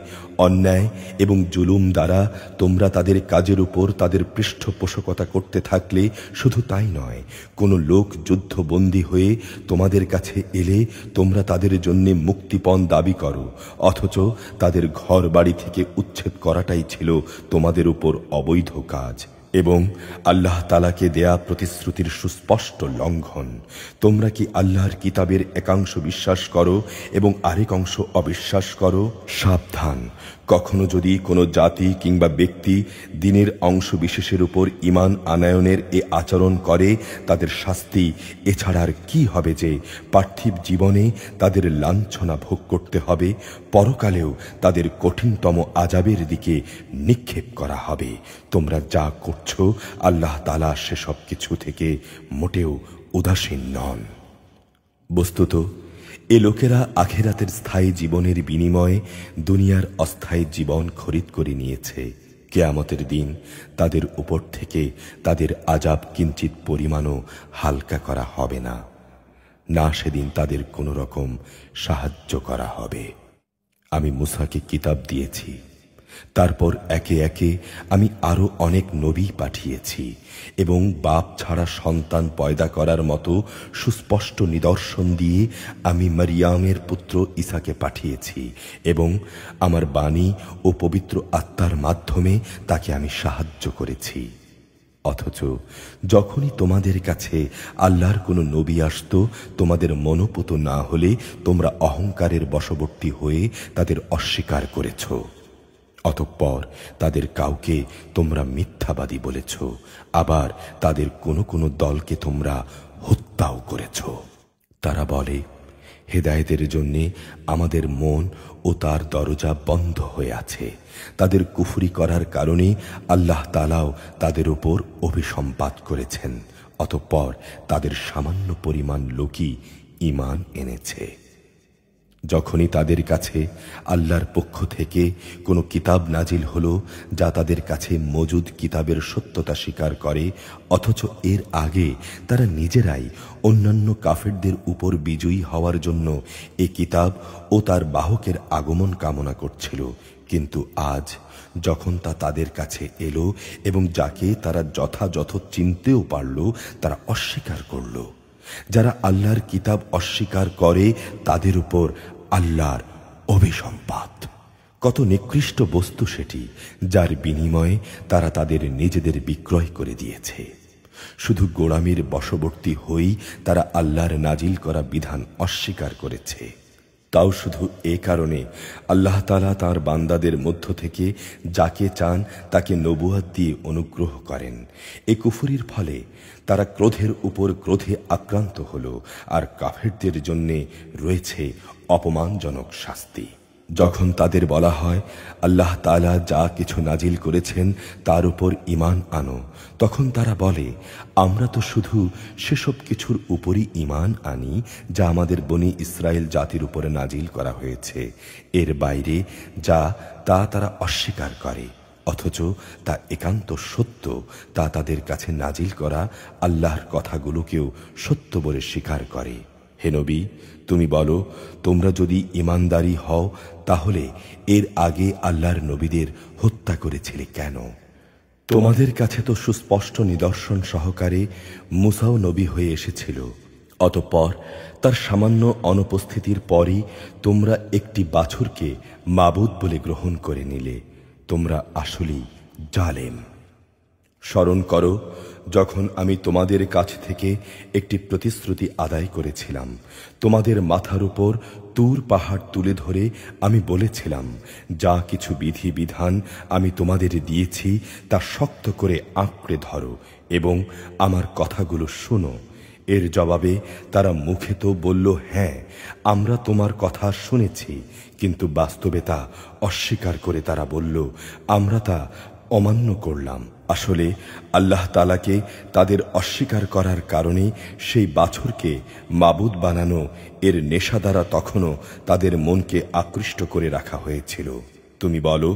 অন্যায় এবং জুলুম দ্বারা তোমরা তাদের কাজের উপর তাদের পৃষ্ঠপোষকতা করতে থাকলে। শুধু তাই নয়, কোনো লোক যুদ্ধবন্দী হয়ে তোমাদের কাছে এলে তোমরা তাদের জন্য মুক্তিপণ দাবি করো, অথচ তাদের ঘর বাড়ি থেকে উচ্ছেদ করাটাই ছিল তোমাদের উপর অবৈধ কাজ এবং আল্লাহ তাআলাকে দেয়া প্রতিশ্রুতির সুস্পষ্ট লঙ্ঘন। তোমরা কি আল্লাহর কিতাবের একাংশ বিশ্বাস করো এবং আরেক অংশ অবিশ্বাস করো? সাবধান, কখনো যদি কোনো জাতি কিংবা ব্যক্তি দ্বীনের অংশ বিশেষের উপর ঈমান আনয়নের এ আচরণ করে, তাদের শাস্তি এছাড়া আর কি হবে যে পার্থিব জীবনে তাদের লাঞ্ছনা ভোগ করতে হবে, পরকালেও তাদের কঠিনতম আযাবের দিকে নিক্ষেপ করা হবে। তোমরা যা করছো, আল্লাহ তাআলা সেসব কিছু থেকে মোটেও উদাসীন নন। বস্তুত এ লোকেরা আখিরাতের স্থায়ী জীবনের বিনিময়ে দুনিয়ার অস্থায়ী জীবন খরিদ করে নিয়েছে। কিয়ামতের দিন তাদের উপর থেকে তাদের আযাব কিঞ্চিত পরিমাণও হালকা করা হবে না। না সেদিন তাদের কোনো রকম সাহায্য করা হবে। আমি মুসাকে কিতাব দিয়েছি, তারপর একে একে আমি আরো অনেক নবী পাঠিয়েছি এবং বাপ ছাড়া সন্তান পয়দা করার মতো সুস্পষ্ট নিদর্শন দিয়ে আমি মারিয়ামের পুত্র ঈসাকে পাঠিয়েছি এবং আমার বাণী ও পবিত্র আত্মার মাধ্যমে তাকে আমি সাহায্য করেছি। অথচ যখনই তোমাদের কাছে আল্লাহর কোনো নবী আসত, তোমাদের মনোপুত না হলে তোমরা অহংকারের বশবর্তী হয়ে তাদের অস্বীকার করেছ। অতঃপর তাদের কাউকে তোমরা মিথ্যাবাদী বলেছ, আবার তাদের কোনো কোনো দলকে তোমরা হত্যাও করেছ। তারা বলে, হেদায়েতের জন্যে আমাদের মন ও তার দরজা বন্ধ হয়ে আছে। তাদের কুফরি করার কারণে আল্লাহ তাআলাও তাদের উপর অভিসম্পাত করেছেন। অতঃপর তাদের সামান্য পরিমাণ লোকই ঈমান এনেছে। যখনই তাদের কাছে আল্লাহর পক্ষ থেকে কোনো কিতাব নাজিল হলো যা তাদের কাছে মজুদ কিতাবের সত্যতা স্বীকার করে, অথচ এর আগে তারা নিজেরাই অন্যান্য কাফেরদের উপর বিজয়ী হওয়ার জন্য এই কিতাব ও তার বাহকের আগমন কামনা করছিল, কিন্তু আজ যখন তা তাদের কাছে এলো এবং যাকে তারা যথাযথ চিনতেও পারল, তারা অস্বীকার করল। যারা আল্লাহর কিতাব অস্বীকার করে তাদের উপর আল্লাহর অভিসম্পাত। কত নিকৃষ্ট বস্তু সেটি, যার বিনিময়ে তারা তাদের নিজেদের বিক্রয় করে দিয়েছে। শুধু গোলামির বশবর্তী হয়েই তারা আল্লাহর নাজিল করা বিধান অস্বীকার করেছে। তাও শুধু এ কারণে আল্লাহ তাআলা তাঁর বান্দাদের মধ্য থেকে যাকে চান তাকে নবুয়ত দিয়ে অনুগ্রহ করেন। এই কুফরির ফলে তারা ক্রোধের উপর ক্রোধে আক্রান্ত হল, আর কাফেরদের জন্য রয়েছে অপমানজনক শাস্তি। যখন তাদের বলা হয় আল্লাহ তাআলা যা কিছু নাজিল করেছেন তার উপর ঈমান আনো, তখন তারা বলে, আমরা তো শুধু সেসব কিছুর উপরই ঈমান আনি যা আমাদের বনী ইসরায়েল জাতির উপরে নাজিল করা হয়েছে। এর বাইরে যা তা তারা অস্বীকার করে, অথচ তা একান্ত সত্য। তা তাদের কাছে নাজিল করা আল্লাহর কথাগুলোকেও সত্য বলে স্বীকার করে। হে নবী, তুমি বলো, তোমরা যদি ঈমানদারি হও তাহলে এর আগে আল্লাহর নবীদের হত্যা করেছিলে কেন? তোমাদের কাছে তো সুস্পষ্ট নিদর্শন সহকারে মুসাও নবী হয়ে এসেছিল। অতঃপর তার সামান্য অনুপস্থিতির পরই তোমরা একটি বাছুরকে মাবুদ বলে গ্রহণ করে নিলে। তোমরা আসলেই জালেম। স্মরণ করো, যখন আমি তোমাদের কাছ থেকে একটি প্রতিশ্রুতি আদায় করেছিলাম। তোমাদের মাথার উপর তুর পাহাড় তুলে ধরে আমি বলেছিলাম, যা কিছু বিধি বিধান আমি তোমাদের দিয়েছি তা শক্ত করে আঁকড়ে ধরো এবং আমার কথাগুলো শোনো। এর জবাবে তারা মুখে তো বলল, হ্যাঁ, আমরা তোমার কথা শুনেছি, কিন্তু বাস্তবে তা অস্বীকার করে তারা বলল, আমরা তা অমান্য করলাম। আসলে আল্লাহ তাআলাকে তাদের অস্বীকার করার কারণে সেই বাছুরকে মাবুদ বানানো এর নেশা দ্বারা তখনও তাদের মনকে আকৃষ্ট করে রাখা হয়েছিল। তুমি বলো,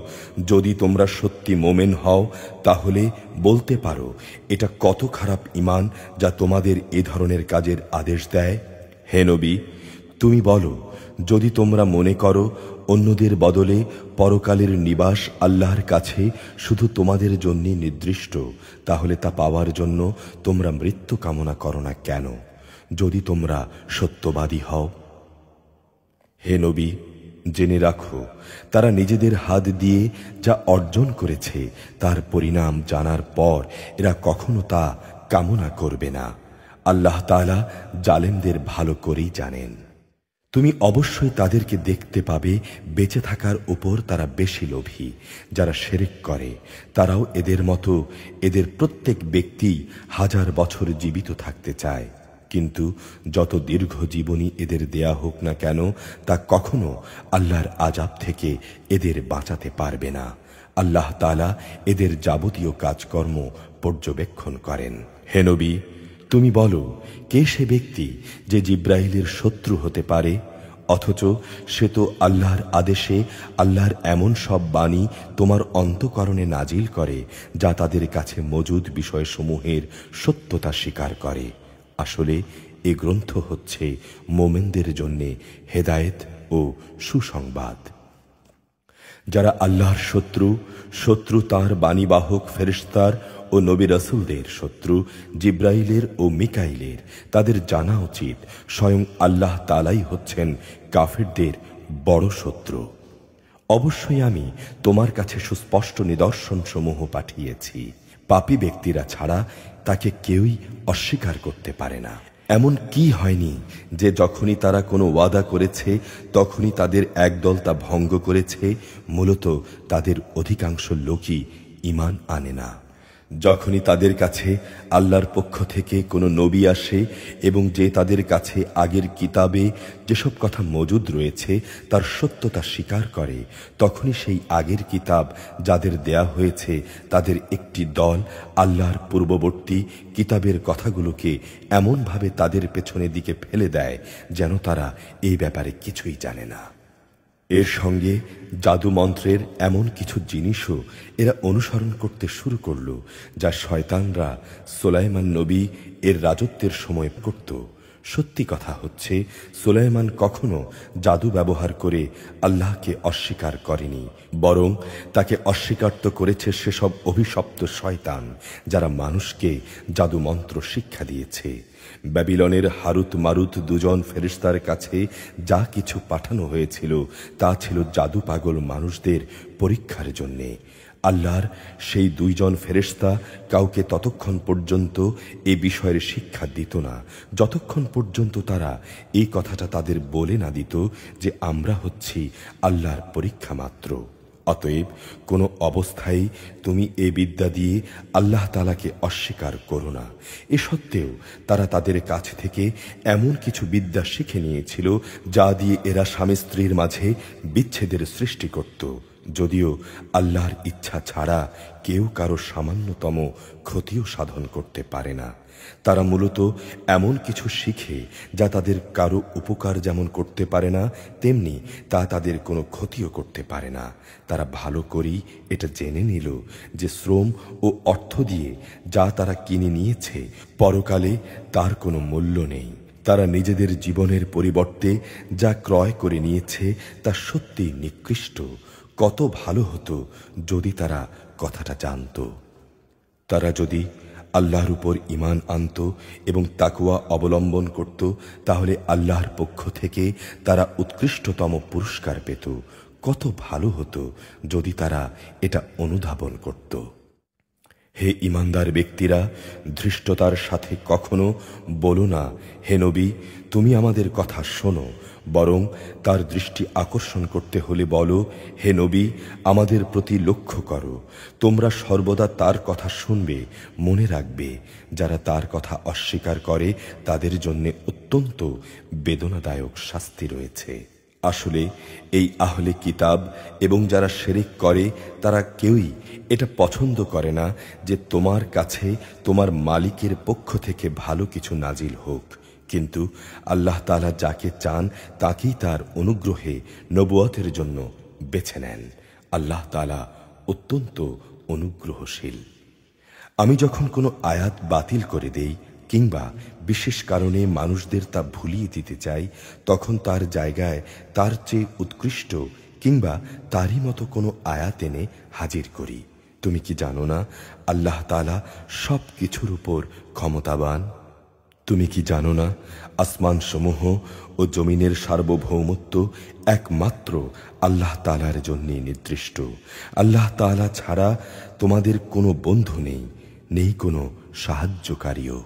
যদি তোমরা সত্যি মোমেন হও তাহলে বলতে পারো, এটা কত খারাপ ঈমান যা তোমাদের এ ধরনের কাজের আদেশ দেয়। হে নবী, তুমি বলো, যদি তোমরা মনে করো অন্যদের বদলে পরকালের নিবাস আল্লাহর কাছে শুধু তোমাদের জন্য নির্দিষ্ট, তাহলে তা পাওয়ার জন্য তোমরা মৃত্যু কামনা করো না কেন, যদি তোমরা সত্যবাদী হও? হে নবী, জেনে রাখো, তারা নিজেদের হাত দিয়ে যা অর্জন করেছে তার পরিণাম জানার পর এরা কখনো তা কামনা করবে না। আল্লাহ তাআলা জালেমদের ভালো করেই জানেন। তুমি অবশ্যই তাদেরকে দেখতে পাবে বেঁচে থাকার উপর তারা বেশি লোভী। যারা শিরক করে তারাও এদের মতো এদের প্রত্যেক ব্যক্তি 1000 বছর জীবিত থাকতে চায়, কিন্তু যত দীর্ঘ জীবনী এদের দেয়া হোক না কেন তা কখনো আল্লাহর আযাব থেকে এদের বাঁচাতে পারবে না। আল্লাহ তাআলা এদের যাবতীয় কাজকর্ম পর্যবেক্ষণ করেন। হে নবী, তুমি বলো, কে সে ব্যক্তি যে জিব্রাইলের শত্রু হতে পারে? অথচ সে তো আল্লাহর আদেশে আল্লাহর এমন সব বাণী তোমার অন্তঃকরণে নাজিল করে যা তাদের কাছে মজুদ বিষয়সমূহের সত্যতা স্বীকার করে। আসলে এ গ্রন্থ হচ্ছে মোমেনদের জন্য হেদায়েত ও সুসংবাদ। যারা আল্লাহর শত্রু তাঁর বাণীবাহক ফেরেশতার ও নবী রাসূলদের শত্রু জিব্রাইলের ও মিকাইলের, তাদের জানা উচিত স্বয়ং আল্লাহ তাআলাই হচ্ছেন কাফেরদের বড় শত্রু। অবশ্যই আমি তোমার কাছে সুস্পষ্ট নিদর্শন সমূহ পাঠিয়েছি। পাপী ব্যক্তিরা ছাড়া তাকে কেউই অস্বীকার করতে পারে না। এমন কি হয়নি যে যখনই তারা কোনো ওয়াদা করেছে তখনই তাদের একদল তা ভঙ্গ করেছে? মূলত তাদের অধিকাংশ লোকই ঈমান আনে না। যখনই তাদের কাছে আল্লাহর পক্ষ থেকে কোনো নবী আসে এবং যে তাদের কাছে আগের কিতাবে যেসব কথা মজুদ রয়েছে তার সত্যতা স্বীকার করে, তখনই সেই আগের কিতাব যাদের দেয়া হয়েছে তাদের একটি দল আল্লাহর পূর্ববর্তী কিতাবের কথাগুলোকে এমনভাবে তাদের পেছনের দিকে ফেলে দেয় যেন তারা এই ব্যাপারে কিছুই জানে না। এর সঙ্গে জাদু মন্ত্রের এমন কিছু জিনিসও এরা অনুসরণ করতে শুরু করল যা শয়তানরা সুলাইমান নবী এর রাজত্বের সময় করত। সত্যি কথা হচ্ছে, সুলাইমান কখনো জাদু ব্যবহার করে আল্লাহকে অস্বীকার করেনি, বরং তাকে অস্বীকার তো করেছে সেসব অভিশপ্ত শয়তান যারা মানুষকে জাদু মন্ত্র শিক্ষা দিয়েছে। ব্যাবিলনের হারুত মারুত দুজন ফেরেশতার কাছে যা কিছু পাঠানো হয়েছিল তা ছিল জাদু পাগল মানুষদের পরীক্ষার জন্যে। আল্লাহর সেই দুইজন ফেরেশতা কাউকে ততক্ষণ পর্যন্ত এ বিষয়ের শিক্ষা দিত না যতক্ষণ পর্যন্ত তারা এই কথাটা তাদের বলে না দিত যে আমরা হচ্ছি আল্লাহর পরীক্ষা মাত্র। অতএব কোনো অবস্থায় তুমি এ বিদ্যা দিয়ে আল্লাহ তাআলাকে অস্বীকার করো না। এ সত্ত্বেও তারা তাদের কাছ থেকে এমন কিছু বিদ্যা শিখে নিয়েছিল যা দিয়ে এরা স্বামী স্ত্রীর মাঝে বিচ্ছেদের সৃষ্টি করত, যদিও আল্লাহর ইচ্ছা ছাড়া কেউ কারো সামান্যতম ক্ষতিও সাধন করতে পারে না। তারা মূলত এমন কিছু শিখে যা তাদের কারো উপকার যেমন করতে পারে না, তেমনি তা তাদের কোনো ক্ষতিও করতে পারে না। তারা ভালো করেই এটা জেনে নিল যে শ্রম ও অর্থ দিয়ে যা তারা কিনে নিয়েছে পরকালে তার কোনো মূল্য নেই। তারা নিজেদের জীবনের পরিবর্তে যা ক্রয় করে নিয়েছে তা সত্যিই নিকৃষ্ট। কত ভালো হতো যদি তারা কথাটা জানত। তারা যদি আল্লাহর উপর ঈমান আনত এবং তাকওয়া অবলম্বন করত, তাহলে আল্লাহর পক্ষ থেকে তারা উৎকৃষ্টতম পুরস্কার পেত। কত ভালো হতো যদি তারা এটা অনুধাবন করত। হে ঈমানদার ব্যক্তিরা, ধৃষ্টতার সাথে কখনো বলো না, হে নবী তুমি আমাদের কথা শোনো, বরং তার দৃষ্টি আকর্ষণ করতে হলে বলো, হে নবী আমাদের প্রতি লক্ষ্য করো। তোমরা সর্বদা তার কথা শুনবে। মনে রাখবে, যারা তার কথা অস্বীকার করে তাদের জন্য অত্যন্ত বেদনাদায়ক শাস্তি রয়েছে। আসলে এই আহলে কিতাব এবং যারা শিরক করে তারা কেউই এটা পছন্দ করে না যে তোমার কাছে তোমার মালিকের পক্ষ থেকে ভালো কিছু নাজিল হোক, কিন্তু আল্লাহ তাআলা যাকে চান তাকেই তার অনুগ্রহে নবুয়তের জন্য বেছে নেন। আল্লাহ তাআলা অত্যন্ত অনুগ্রহশীল। আমি যখন কোনো আয়াত বাতিল করে দেই কিংবা বিশেষ কারণে মানুষদের তা ভুলিয়ে দিতে চাই, তখন তার জায়গায় তার চেয়ে উৎকৃষ্ট কিংবা তারই মতো কোনো আয়াত এনে হাজির করি। তুমি কি জানো না আল্লাহ তাআলা সব কিছুর উপর ক্ষমতাবান? তুমি কি জানো না আসমান সমূহ ও জমিনের সার্বভৌমত্ব একমাত্র আল্লাহ তাআলার জন্যে নির্দিষ্ট। আল্লাহ তাআলা ছাড়া তোমাদের কোনো বন্ধু নেই, নেই কোনো সাহায্যকারীও।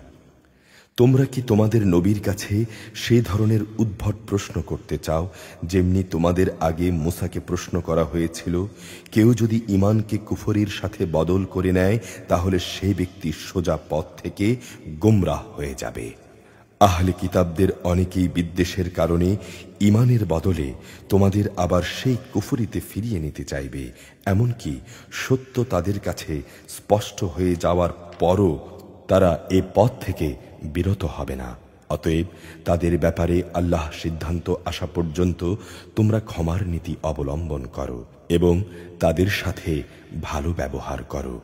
তোমরা কি তোমাদের নবীর কাছে সেই ধরনের উদ্ভট প্রশ্ন করতে চাও যেমনি তোমাদের আগে মুসাকে প্রশ্ন করা হয়েছিল? কেউ যদি ঈমানকে কুফরির সাথে বদল করে নেয় তাহলে সেই ব্যক্তি সোজা পথ থেকে গোমরাহ হয়ে যাবে। আহলে কিতাবদের অনেকেই বিদ্বেষের কারণে ঈমানের বদলে তোমাদের আবার সেই কুফরিতে ফিরিয়ে নিতে চাইবে। এমনকি সত্য তাদের কাছে স্পষ্ট হয়ে যাওয়ার পরও তারা এ পথ থেকে বিরত হবে না। অতএব তাদের ব্যাপারে আল্লাহ সিদ্ধান্ত আসা পর্যন্ত তোমরা ক্ষমার নীতি অবলম্বন করো এবং তাদের সাথে ভালো ব্যবহার করো।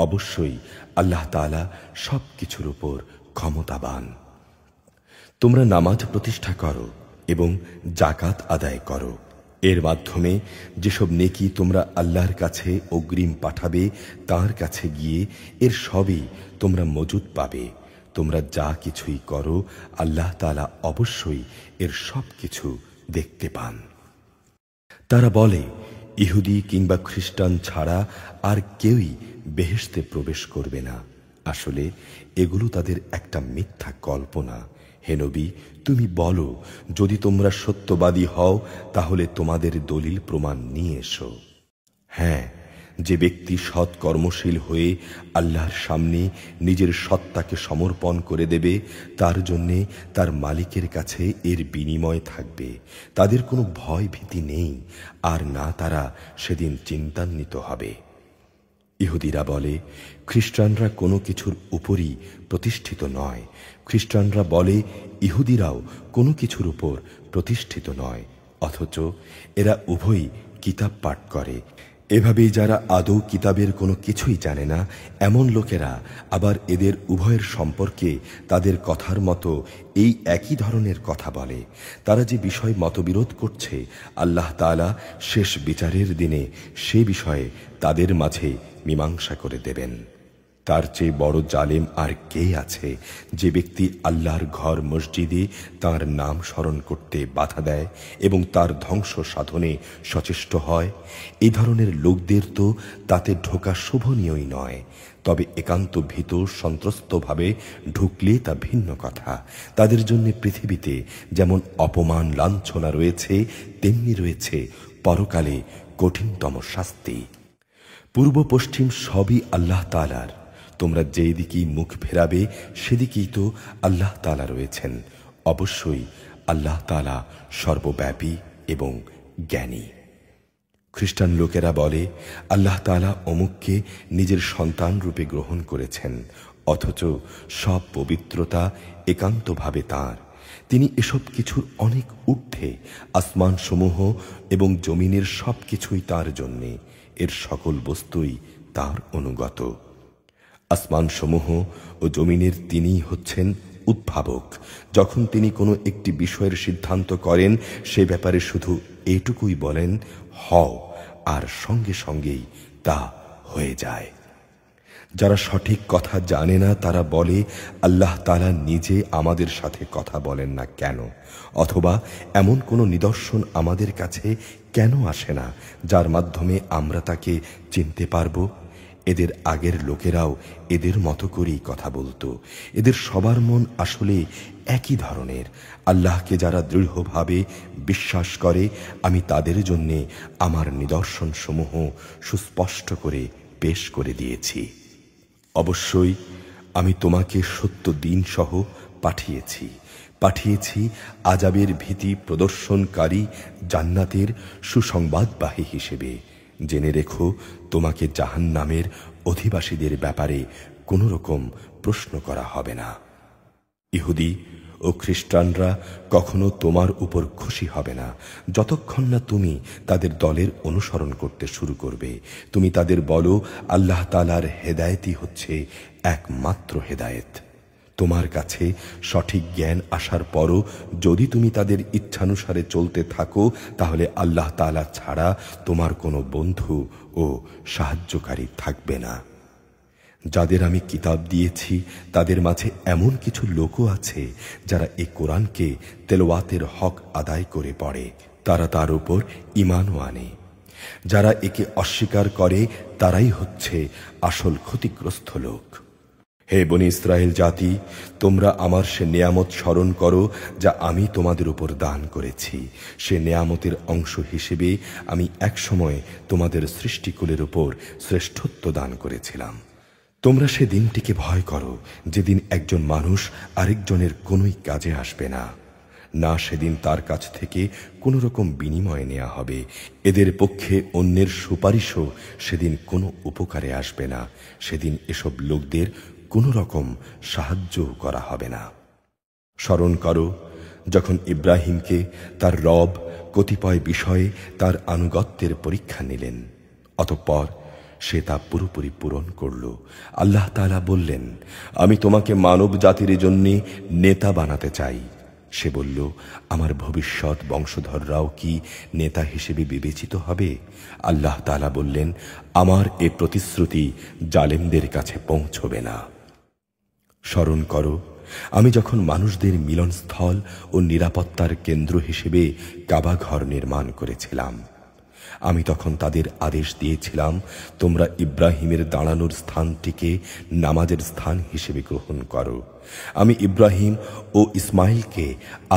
অবশ্যই আল্লাহ তাআলা সব কিছুর উপর ক্ষমতাবান। তোমরা নামাজ প্রতিষ্ঠা করো এবং জাকাত আদায় করো। এর মাধ্যমে যেসব নেকি তোমরা আল্লাহর কাছে অগ্রিম পাঠাবে তার কাছে গিয়ে এর সবই তোমরা মজুদ পাবে। তোমরা যা কিছুই করো আল্লাহ তাআলা অবশ্যই এর সব কিছু দেখতে পান। তারা বলে, ইহুদি কিংবা খ্রিস্টান ছাড়া আর কেউই বেহেশতে প্রবেশ করবে না। আসলে এগুলো তাদের একটা মিথ্যা কল্পনা। হে নবী, তুমি বলো, যদি তোমরা সত্যবাদী হও তাহলে তোমাদের দলিল প্রমাণ নিয়ে এসো। হ্যাঁ, যে ব্যক্তি সৎ কর্মশীল হয়ে আল্লাহর সামনে নিজের সত্তাকে সমর্পণ করে দেবে তার জন্যে তার মালিকের কাছে এর বিনিময় থাকবে। তাদের কোনো ভয় ভীতি নেই, আর না তারা সেদিন চিন্তান্বিত হবে। ইহুদিরা বলে, খ্রিস্টানরা কোনো কিছুর উপরই প্রতিষ্ঠিত নয়। খ্রিস্টানরা বলে, ইহুদিরাও কোনো কিছুর উপর প্রতিষ্ঠিত নয়, অথচ এরা উভয়ই কিতাব পাঠ করে। এভাবেই যারা আদৌ কিতাবের কোনো কিছুই জানে না এমন লোকেরা আবার এদের উভয়ের সম্পর্কে তাদের কথার মতো এই একই ধরনের কথা বলে। তারা যে বিষয় মতবিরোধ করছে আল্লাহ তাআলা শেষ বিচারের দিনে সে বিষয়ে তাদের মাঝে মীমাংসা করে দেবেন। তার চেয়ে বড় জালেম আর কে আছে, যে ব্যক্তি আল্লাহর ঘর মসজিদে তার নাম স্মরণ করতে বাধা দেয় এবং তার ধ্বংস সাধনে সচেষ্ট হয়। এই ধরনের লোকদের তো তাতে ঢোকা শোভনীয়ই নয়। তবে একান্ত ভীত সন্ত্রস্তভাবে ঢুকলে তা ভিন্ন কথা। তাদের জন্য পৃথিবীতে যেমন অপমান লাঞ্ছনা রয়েছে, তেমনি রয়েছে পরকালে কঠিনতম শাস্তি। পূর্ব পশ্চিম সবই আল্লাহ তাআলার। তোমরা যেই দিকেই মুখ ফেরাবে সেদিকেই তো আল্লাহ তাআলা রয়েছেন। অবশ্যই আল্লাহ তাআলা সর্বব্যাপী এবং জ্ঞানী। খ্রিস্টান লোকেরা বলে, আল্লাহ তাআলা অমুককে নিজের সন্তান রূপে গ্রহণ করেছেন, অথচ সব পবিত্রতা একান্তভাবে তাঁর। তিনি এসব কিছুর অনেক ঊর্ধ্বে। আসমান সমূহ এবং জমিনের সব কিছুই তাঁর জন্যে, এর সকল বস্তুই তাঁর অনুগত। আসমান সমূহ ও জমিনের তিনিই হচ্ছেন উদ্ভাবক। যখন তিনি কোনো একটি বিষয়ের সিদ্ধান্ত করেন সে ব্যাপারে শুধু এটুকুই বলেন, হও, আর সঙ্গে সঙ্গেই তা হয়ে যায়। যারা সঠিক কথা জানে না তারা বলে, আল্লাহ তাআলা নিজে আমাদের সাথে কথা বলেন না কেন, অথবা এমন কোনো নিদর্শন আমাদের কাছে কেন আসে না যার মাধ্যমে আমরা তাকে চিনতে পারব। এদের আগের লোকেরাও এদের মতো করেই কথা বলতো। এদের সবার মন আসলে একই ধরনের। আল্লাহকে যারা দৃঢ়ভাবে বিশ্বাস করে আমি তাদের জন্যে আমার নিদর্শন সমূহ সুস্পষ্ট করে পেশ করে দিয়েছি। অবশ্যই আমি তোমাকে সত্য দিন সহ পাঠিয়েছি আযাবের ভীতি প্রদর্শনকারী জান্নাতের সুসংবাদবাহী হিসেবে। জেনে রেখো, তোমাকে জাহান্নামের অধিবাসীদের ব্যাপারে কোনো রকম প্রশ্ন করা হবে না। ইহুদি ও খ্রিস্টানরা কখনো তোমার উপর খুশি হবে না যতক্ষণ না তুমি তাদের দলের অনুসরণ করতে শুরু করবে। তুমি তাদের বলো, আল্লাহ তাআলার হেদায়েতই হচ্ছে একমাত্র হেদায়েত। তোমার কাছে সঠিক জ্ঞান আসার পরও যদি তুমি তাদের ইচ্ছানুসারে চলতে থাকো তাহলে আল্লাহ তাআলা ছাড়া তোমার কোনো বন্ধু ও সাহায্যকারী থাকবে না। যাদের আমি কিতাব দিয়েছি তাদের মাঝে এমন কিছু লোকও আছে যারা এই কোরআনকে তেলাওয়াতের হক আদায় করে পড়ে, তারা তার উপর ঈমানও আনে। যারা একে অস্বীকার করে তারাই হচ্ছে আসল ক্ষতিগ্রস্ত লোক। হে বনী ইসরায়েল জাতি, তোমরা আমার সে নেয়ামত স্মরণ করো যা আমি তোমাদের উপর দান করেছি। সে নেয়ামতের অংশ হিসেবে আমি একসময় তোমাদের সৃষ্টিকুলের উপর শ্রেষ্ঠত্ব দান করেছিলাম। তোমরা সে দিনটিকে ভয় করো যেদিন একজন মানুষ আরেকজনের কোনোই কাজে আসবে না, না সেদিন তার কাছ থেকে কোনো রকম বিনিময় নেওয়া হবে। এদের পক্ষে অন্যের সুপারিশও সেদিন কোনো উপকারে আসবে না। সেদিন এসব লোকদের কোনো রকম সাহায্য করা হবে না। স্মরণ করো যখন ইব্রাহিমকে তার রব কতিপয় বিষয়ে তার আনুগত্যের পরীক্ষা নিলেন, অতঃপর সে তা পুরোপুরি পূরণ করল। আল্লাহ তাআলা বললেন, আমি তোমাকে মানব জাতির জন্য নেতা বানাতে চাই। সে বলল, আমার ভবিষ্যৎ বংশধররাও কি নেতা হিসেবে বিবেচিত হবে? আল্লাহ তাআলা বললেন, আমার এ প্রতিশ্রুতি জালেমদের কাছে পৌঁছবে না। স্মরণ করো, আমি যখন মানুষদের মিলনস্থল ও নিরাপত্তার কেন্দ্র হিসেবে কাবা ঘর নির্মাণ করেছিলাম, আমি তখন তাদের আদেশ দিয়েছিলাম, তোমরা ইব্রাহিমের দাঁড়ানোর স্থানটিকে নামাজের স্থান হিসেবে গ্রহণ করো। আমি ইব্রাহিম ও ইসমাইলকে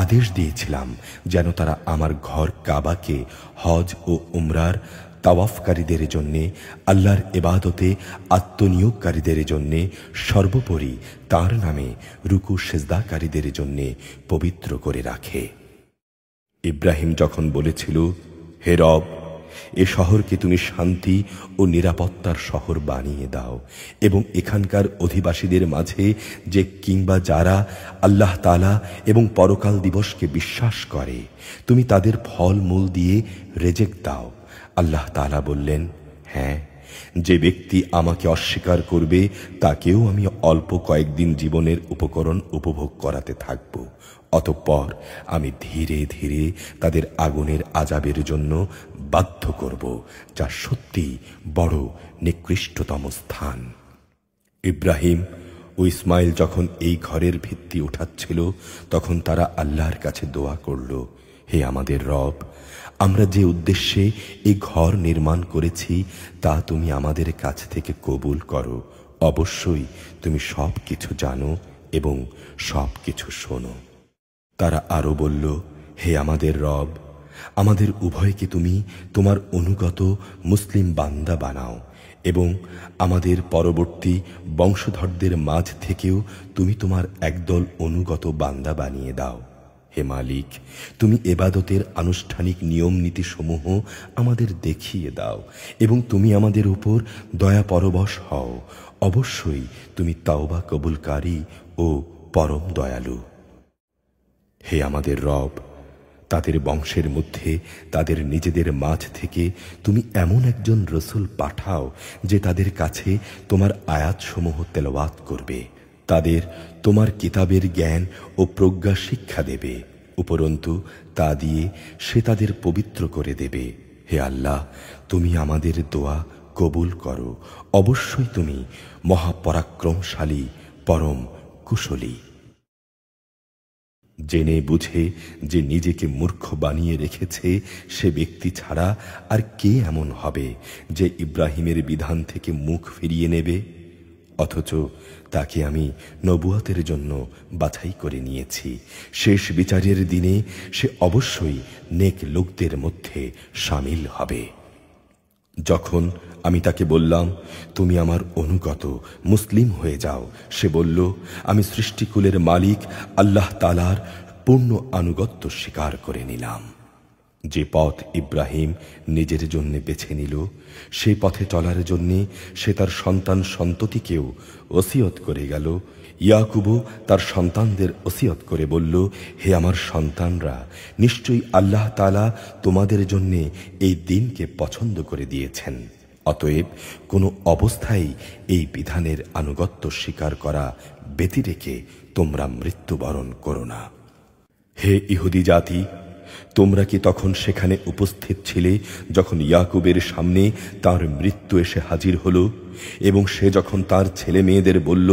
আদেশ দিয়েছিলাম যেন তারা আমার ঘর কাবাকে হজ ও উমরার তাওয়াফকারীদের জন্যে, আল্লাহর ইবাদতে আত্মনিয়োগকারীদের জন্যে, সর্বোপরি তার নামে রুকু সেজদাকারীদের জন্যে পবিত্র করে রাখে। ইব্রাহিম যখন বলেছিল, হে রব, এ শহরকে তুমি শান্তি ও নিরাপত্তার শহর বানিয়ে দাও এবং এখানকার অধিবাসীদের মাঝে যে কিংবা যারা আল্লাহ তাআলা এবং পরকাল দিবসকে বিশ্বাস করে, তুমি তাদের ফল মূল দিয়ে রেজেক দাও। আল্লাহ তাআলা বললেন, হ্যাঁ, যে ব্যক্তি আমাকে অস্বীকার করবে তাকেও আমি অল্প কয়েকদিন জীবনের উপকরণ উপভোগ করাতে থাকব। অতঃপর আমি ধীরে ধীরে তাদের আগুনের আযাবের জন্য বাধ্য করব, যা সত্যি বড় নিকৃষ্টতম স্থান। ইব্রাহিম ও ইসমাইল যখন এই ঘরের ভিত্তি উঠাচ্ছিল, তখন তারা আল্লাহর কাছে দোয়া করল, হে আমাদের রব, আমরা যে উদ্দেশ্যে এই ঘর নির্মাণ করেছি তা তুমি আমাদের কাছ থেকে কবুল করো। অবশ্যই তুমি সব কিছু জানো এবং সব কিছু শোনো। তারা আরো বলল, হে আমাদের রব, আমাদের উভয়কে তুমি তোমার অনুগত মুসলিম বান্দা বানাও এবং আমাদের পরবর্তী বংশধরদের মাঝ থেকেও তুমি তোমার একদল অনুগত বান্দা বানিয়ে দাও। হে মালিক, তুমি ইবাদতের আনুষ্ঠানিক নিয়ম নীতি সমূহ আমাদের দেখিয়ে দাও এবং তুমি আমাদের উপর দয়া পরবশ হও। অবশ্যই তুমি তাওবা কবুলকারী ও পরম দয়ালু। হে আমাদের রব, তাদের বংশের মধ্যে তাদের নিজেদের মাঝ থেকে তুমি এমন একজন রসুল পাঠাও যে তাদের কাছে তোমার আয়াতসমূহ তেলাওয়াত করবে, তাদের তোমার কিতাবের জ্ঞান ও প্রজ্ঞা শিক্ষা দেবে, উপরন্তু তা দিয়ে সে তাদের পবিত্র করে দেবে। হে আল্লাহ, তুমি আমাদের দোয়া কবুল করো। অবশ্যই তুমি মহাপরাক্রমশালী, পরম কুশলী। জেনে বুঝে যে নিজেকে মূর্খ বানিয়ে রেখেছে, সে ব্যক্তি ছাড়া আর কে এমন হবে যে ইব্রাহিমের বিধান থেকে মুখ ফিরিয়ে নেবে? অথচ তাকে আমি নবুয়তের জন্য বাছাই করে নিয়েছি। শেষ বিচারের দিনে সে অবশ্যই নেক লোকদের মধ্যে শামিল হবে। যখন আমি তাকে বললাম, তুমি আমার অনুগত, মুসলিম হয়ে যাও, সে বলল, আমি সৃষ্টিকুলের মালিক আল্লাহ তাআলার পূর্ণ আনুগত্য স্বীকার করে নিলাম। যে পথ ইব্রাহিম নিজের জন্য বেছে নিল, সেই পথে চলার জন্য সে তার সন্তান সন্ততিকেও ওসিয়ত করে গেল। ইয়াকুবও তার সন্তানদের ওসিয়ত করে বলল, হে আমার সন্তানরা, নিশ্চয়ই আল্লাহ তাআলা তোমাদের জন্য এই দিনকে পছন্দ করে দিয়েছেন। অতএব কোনো অবস্থায় এই বিধানের আনুগত্য স্বীকার করা ব্যতি রেখে তোমরা মৃত্যুবরণ করো না। হে ইহুদি জাতি, তোমরা কি তখন সেখানে উপস্থিত ছিলে যখন ইয়াকুবের সামনে তার মৃত্যু এসে হাজির হলো এবং সে যখন তার ছেলে মেয়েদের বলল,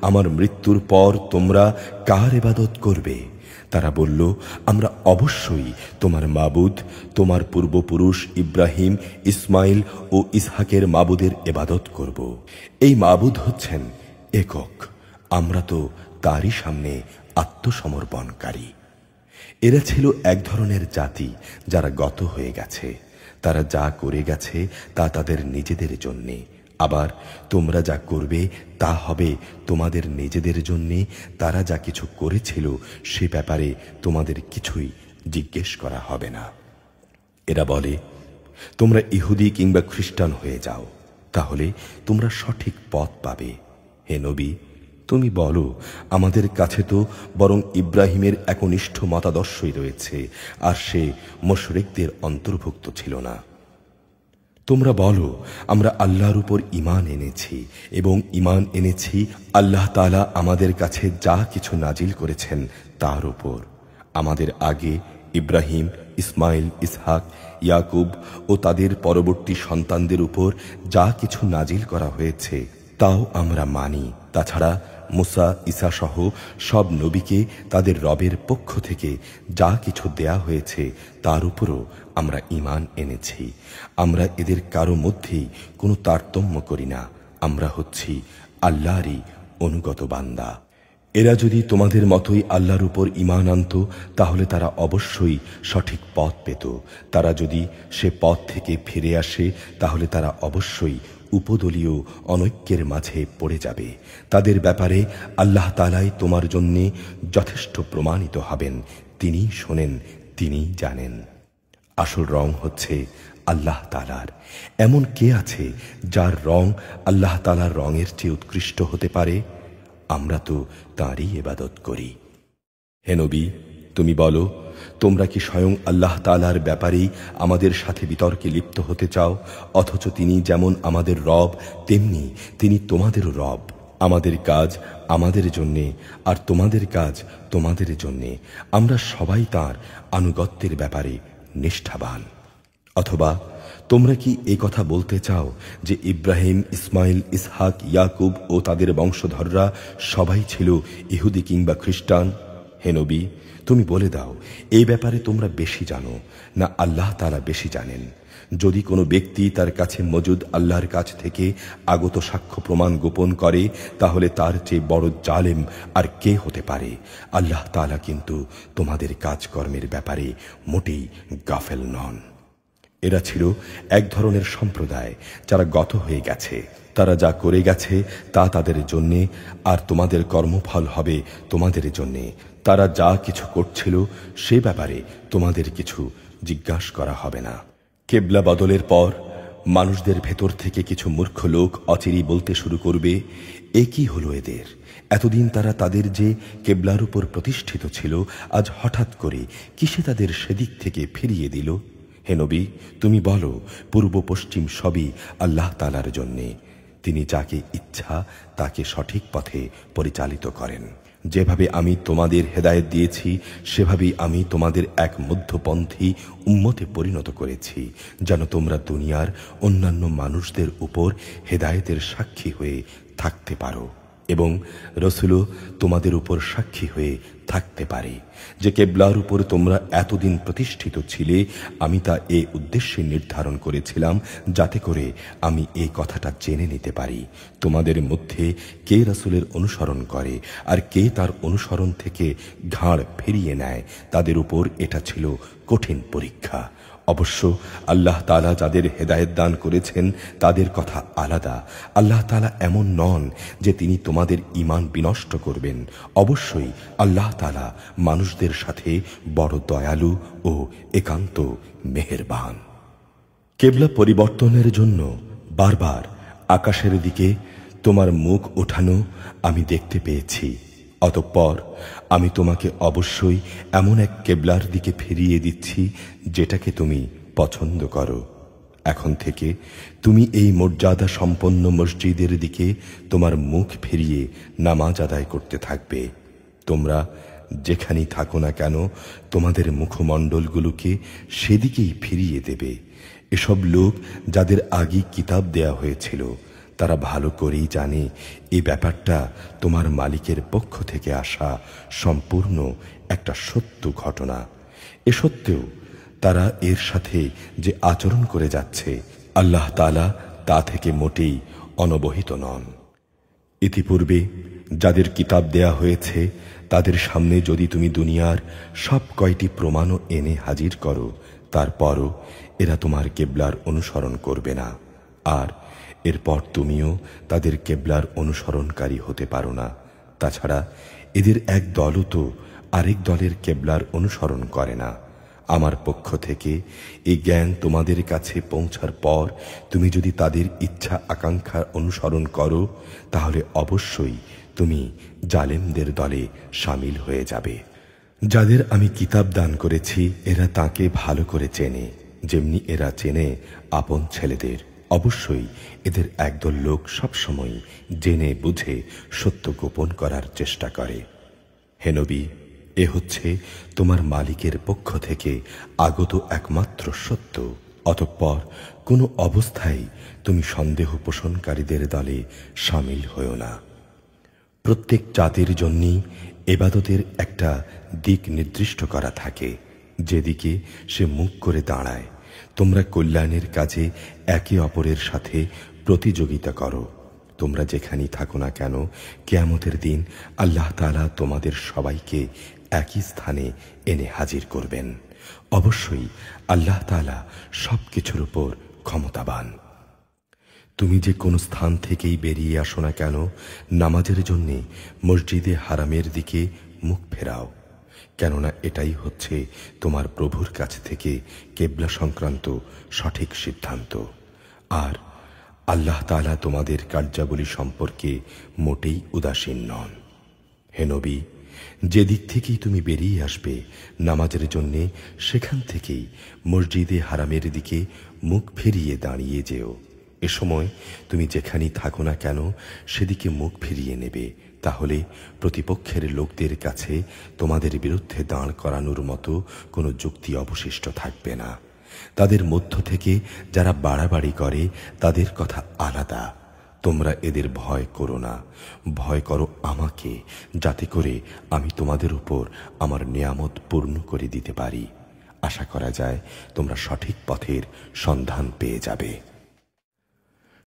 আমার মৃত্যুর পর তোমরা কার ইবাদত করবে? তারা বলল, আমরা অবশ্যই তোমার মাবুদ, তোমার পূর্বপুরুষ ইব্রাহিম, ইসমাইল ও ইসহাকের মাবুদের ইবাদত করব। এই মাবুদ হচ্ছেন একক, আমরা তো তারই সামনে আত্মসমর্পণকারী। এরা ছিল এক ধরনের জাতি যারা গত হয়ে গেছে। তারা যা করে গেছে তা তাদের নিজেদের জন্যে, আবার তোমরা যা করবে তা হবে তোমাদের নিজেদের জন্যে। তারা যা কিছু করেছিল সে ব্যাপারে তোমাদের কিছুই জিজ্ঞেস করা হবে না। এরা বলে, তোমরা ইহুদি কিংবা খ্রিস্টান হয়ে যাও, তাহলে তোমরা সঠিক পথ পাবে। হে নবী, তুমি বলো, আমাদের কাছে তো বরং ইব্রাহিমের একনিষ্ঠ মতাদর্শই রয়েছে, আর সে মুশরিকদের অন্তর্ভুক্ত ছিল না। তোমরা বলো, আমরা আল্লাহর উপর ঈমান এনেছি এবং ঈমান এনেছি আল্লাহ তাআলা আমাদের কাছে যা কিছু নাজিল করেছেন তার উপর। আমাদের আগে ইব্রাহিম, ইসমাইল, ইসহাক, ইয়াকুব ও তাদের পরবর্তী সন্তানদের উপর যা কিছু নাজিল করা হয়েছে তাও আমরা মানি। তাছাড়া মুসা, ঈসা সহ সব নবীকে তাদের রবের পক্ষ থেকে যা কিছু দেয়া হয়েছে তার উপরও আমরা ঈমান এনেছি। আমরা এদের কারো মধ্যেই কোনো তারতম্য করি না। আমরা হচ্ছি আল্লাহরই অনুগত বান্দা। এরা যদি তোমাদের মতোই আল্লাহর উপর ঈমান আনত তাহলে তারা অবশ্যই সঠিক পথ পেত। তারা যদি সে পথ থেকে ফিরে আসে তাহলে তারা অবশ্যই উপদলীয় অনৈক্যের মাঝে পড়ে যাবে। তাদের ব্যাপারে আল্লাহ তাআলাই তোমার জন্যে যথেষ্ট প্রমাণিত হবেন। তিনি শোনেন, তিনি জানেন। আসল রং হচ্ছে আল্লাহ তাআলার। এমন কে আছে যার রং আল্লাহ তাআলার রঙের চেয়ে উৎকৃষ্ট হতে পারে? আমরা তো তাঁরই ইবাদত করি। হে নবী, তুমি বলো, তোমরা কি স্বয়ং আল্লাহ তাআলার ব্যাপারেই আমাদের সাথে বিতর্কে লিপ্ত হতে চাও, অথচ তিনি যেমন আমাদের রব তেমনি তিনি তোমাদেরও রব। আমাদের কাজ আমাদের জন্যে আর তোমাদের কাজ তোমাদের জন্যে। আমরা সবাই তাঁর আনুগত্যের ব্যাপারে নিষ্ঠাবান। অথবা তোমরা কি এই কথা বলতে চাও যে ইব্রাহিম, ইসমাইল, ইসহাক, ইয়াকুব ও তাদের বংশধররা সবাই ছিল ইহুদি কিংবা খ্রিস্টান? হে নবী, তুমি বলে দাও, এই ব্যাপারে তোমরা বেশি জানো না আল্লাহ তাআলা বেশি জানেন? যদি কোনো ব্যক্তি তার কাছে মজুদ আল্লাহর কাছ থেকে আগত সাক্ষ্য প্রমাণ গোপন করে তাহলে তার চেয়ে বড় জালেম আর কে হতে পারে? আল্লাহ তাআলা কিন্তু তোমাদের কাজকর্মের ব্যাপারে মোটেই গাফেল নন। এরা ছিল এক ধরনের সম্প্রদায় যারা গত হয়ে গেছে। তারা যা করে গেছে তা তাদের জন্যে, আর তোমাদের কর্মফল হবে তোমাদের জন্যে। তারা যা কিছু করছিল সে ব্যাপারে তোমাদের কিছু জিজ্ঞাসা করা হবে না। কেবলা বদলের পর মানুষদের ভেতর থেকে কিছু মূর্খ লোক অচিরেই বলতে শুরু করবে, এ কি হলো এদের? এতদিন তারা তাদের যে কেবলার উপর প্রতিষ্ঠিত ছিল, আজ হঠাৎ করে কিসে তাদের সেদিক থেকে ফিরিয়ে দিল? হে নবী, তুমি বলো, পূর্ব পশ্চিম সবই আল্লাহ তাআলার জন্যে। তিনি যাকে ইচ্ছা তাকে সঠিক পথে পরিচালিত করেন। যেভাবে আমি তোমাদের হেদায়েত দিয়েছি সেভাবেই আমি তোমাদের এক মধ্যপন্থী উম্মতে পরিণত করেছি, যেন তোমরা দুনিয়ার অন্যান্য মানুষদের উপর হেদায়েতের সাক্ষী হয়ে থাকতে পারো এবং রসুলও তোমাদের উপর সাক্ষী হয়ে থাকতে পারে। যে কেবলার উপর তোমরা এতদিন প্রতিষ্ঠিত ছিলে, আমি তা এ উদ্দেশ্যে নির্ধারণ করেছিলাম যাতে করে আমি এই কথাটা জেনে নিতে পারি তোমাদের মধ্যে কে রসুলের অনুসরণ করে আর কে তার অনুসরণ থেকে ঘাড় ফিরিয়ে নেয়। তাদের উপর এটা ছিল কঠিন পরীক্ষা। অবশ্য আল্লাহ তাআলা যাদের হেদায়েত দান করেছেন তাদের কথা আলাদা। আল্লাহ তাআলা এমন নন যে তিনি তোমাদের ঈমান বিনষ্ট করবেন। অবশ্যই আল্লাহ তাআলা মানুষদের সাথে বড় দয়ালু ও একান্ত মেহেরবান। কেবলা পরিবর্তনের জন্য বারবার আকাশের দিকে তোমার মুখ ওঠানো আমি দেখতে পেয়েছি। অতঃপর আমি তোমাকে অবশ্যই এমন এক কেবলার দিকে ফিরিয়ে দিচ্ছি যেটাকে তুমি পছন্দ করো। এখন থেকে তুমি এই মর্যাদা সম্পন্ন মসজিদের দিকে তোমার মুখ ফিরিয়ে নামাজ আদায় করতে থাকবে। তোমরা যেখানেই থাকো না কেন তোমাদের মুখমণ্ডলগুলোকে সেদিকেই ফিরিয়ে দেবে। এসব লোক যাদের আগে কিতাব দেয়া হয়েছিল তারা ভালো করেই জানে এই ব্যাপারটা তোমার মালিকের পক্ষ থেকে আসা সম্পূর্ণ একটা সত্য ঘটনা। এ সত্ত্বেও তারা এর সাথে যে আচরণ করে যাচ্ছে আল্লাহ তাআলা তা থেকে মোটেই অনবহিত নন। ইতিপূর্বে যাদের কিতাব দেয়া হয়েছে তাদের সামনে যদি তুমি দুনিয়ার সব কয়টি প্রমাণও এনে হাজির করো, তারপরও এরা তোমার কেবলার অনুসরণ করবে না, আর এরপর তুমিও তাদের কেবলার অনুসরণকারী হতে পারো না। তাছাড়া এদের এক দলও তো আরেক দলের কেবলার অনুসরণ করে না। আমার পক্ষ থেকে এই জ্ঞান তোমাদের কাছে পৌঁছার পর তুমি যদি তাদের ইচ্ছা আকাঙ্ক্ষা অনুসরণ করো তাহলে অবশ্যই তুমি জালেমদের দলে শামিল হয়ে যাবে। যাদের আমি কিতাব দান করেছি এরা তাকে ভালো করে চেনে, যেমনি এরা চেনে আপন ছেলেদের। অবশ্যই এদের একদল লোক সবসময় জেনে বুঝে সত্য গোপন করার চেষ্টা করে। হে নবী, এ হচ্ছে তোমার মালিকের পক্ষ থেকে আগত একমাত্র সত্য। অতঃপর কোনো অবস্থায় তুমি সন্দেহ পোষণকারীদের দলে সামিল হও না। প্রত্যেক জাতির জন্যই এবাদতের একটা দিক নির্দিষ্ট করা থাকে, যেদিকে সে মুখ করে দাঁড়ায়। তোমরা কল্যাণের কাজে একে অপরের সাথে প্রতিযোগিতা করো। তোমরা যেখানেই থাকো না কেন, কিয়ামতের দিন আল্লাহ তাআলা তোমাদের সবাইকে একই স্থানে এনে হাজির করবেন। অবশ্যই আল্লাহ তাআলা সবকিছুর উপর ক্ষমতাবান। তুমি যে কোনো স্থান থেকেই বেরিয়ে আসো না কেন, নামাজের জন্যে মসজিদে হারামের দিকে মুখ ফেরাও, কেননা এটাই হচ্ছে তোমার প্রভুর কাছ থেকে কেবলা সংক্রান্ত সঠিক সিদ্ধান্ত। আর আল্লাহ তাআলা তোমাদের কার্যাবলী সম্পর্কে মোটেই উদাসীন নন। হে নবী, যেদিক থেকেই তুমি বেরিয়ে আসবে নামাজের জন্যে, সেখান থেকেই মসজিদে হারামের দিকে মুখ ফিরিয়ে দাঁড়িয়ে যেও। এ সময় তুমি যেখানেই থাকো না কেন সেদিকে মুখ ফিরিয়ে নেবে, তাহলে প্রতিপক্ষের লোকদের কাছে তোমাদের বিরুদ্ধে দাঁড় করানোর মতো কোনো যুক্তি অবশিষ্ট থাকবে না। তাদের মধ্য থেকে যারা বাড়াবাড়ি করে তাদের কথা আলাদা। তোমরা এদের ভয় করো না, ভয় করো আমাকে, যাতে করে আমি তোমাদের উপর আমার নিয়ামত পূর্ণ করে দিতে পারি। আশা করা যায় তোমরা সঠিক পথের সন্ধান পেয়ে যাবে।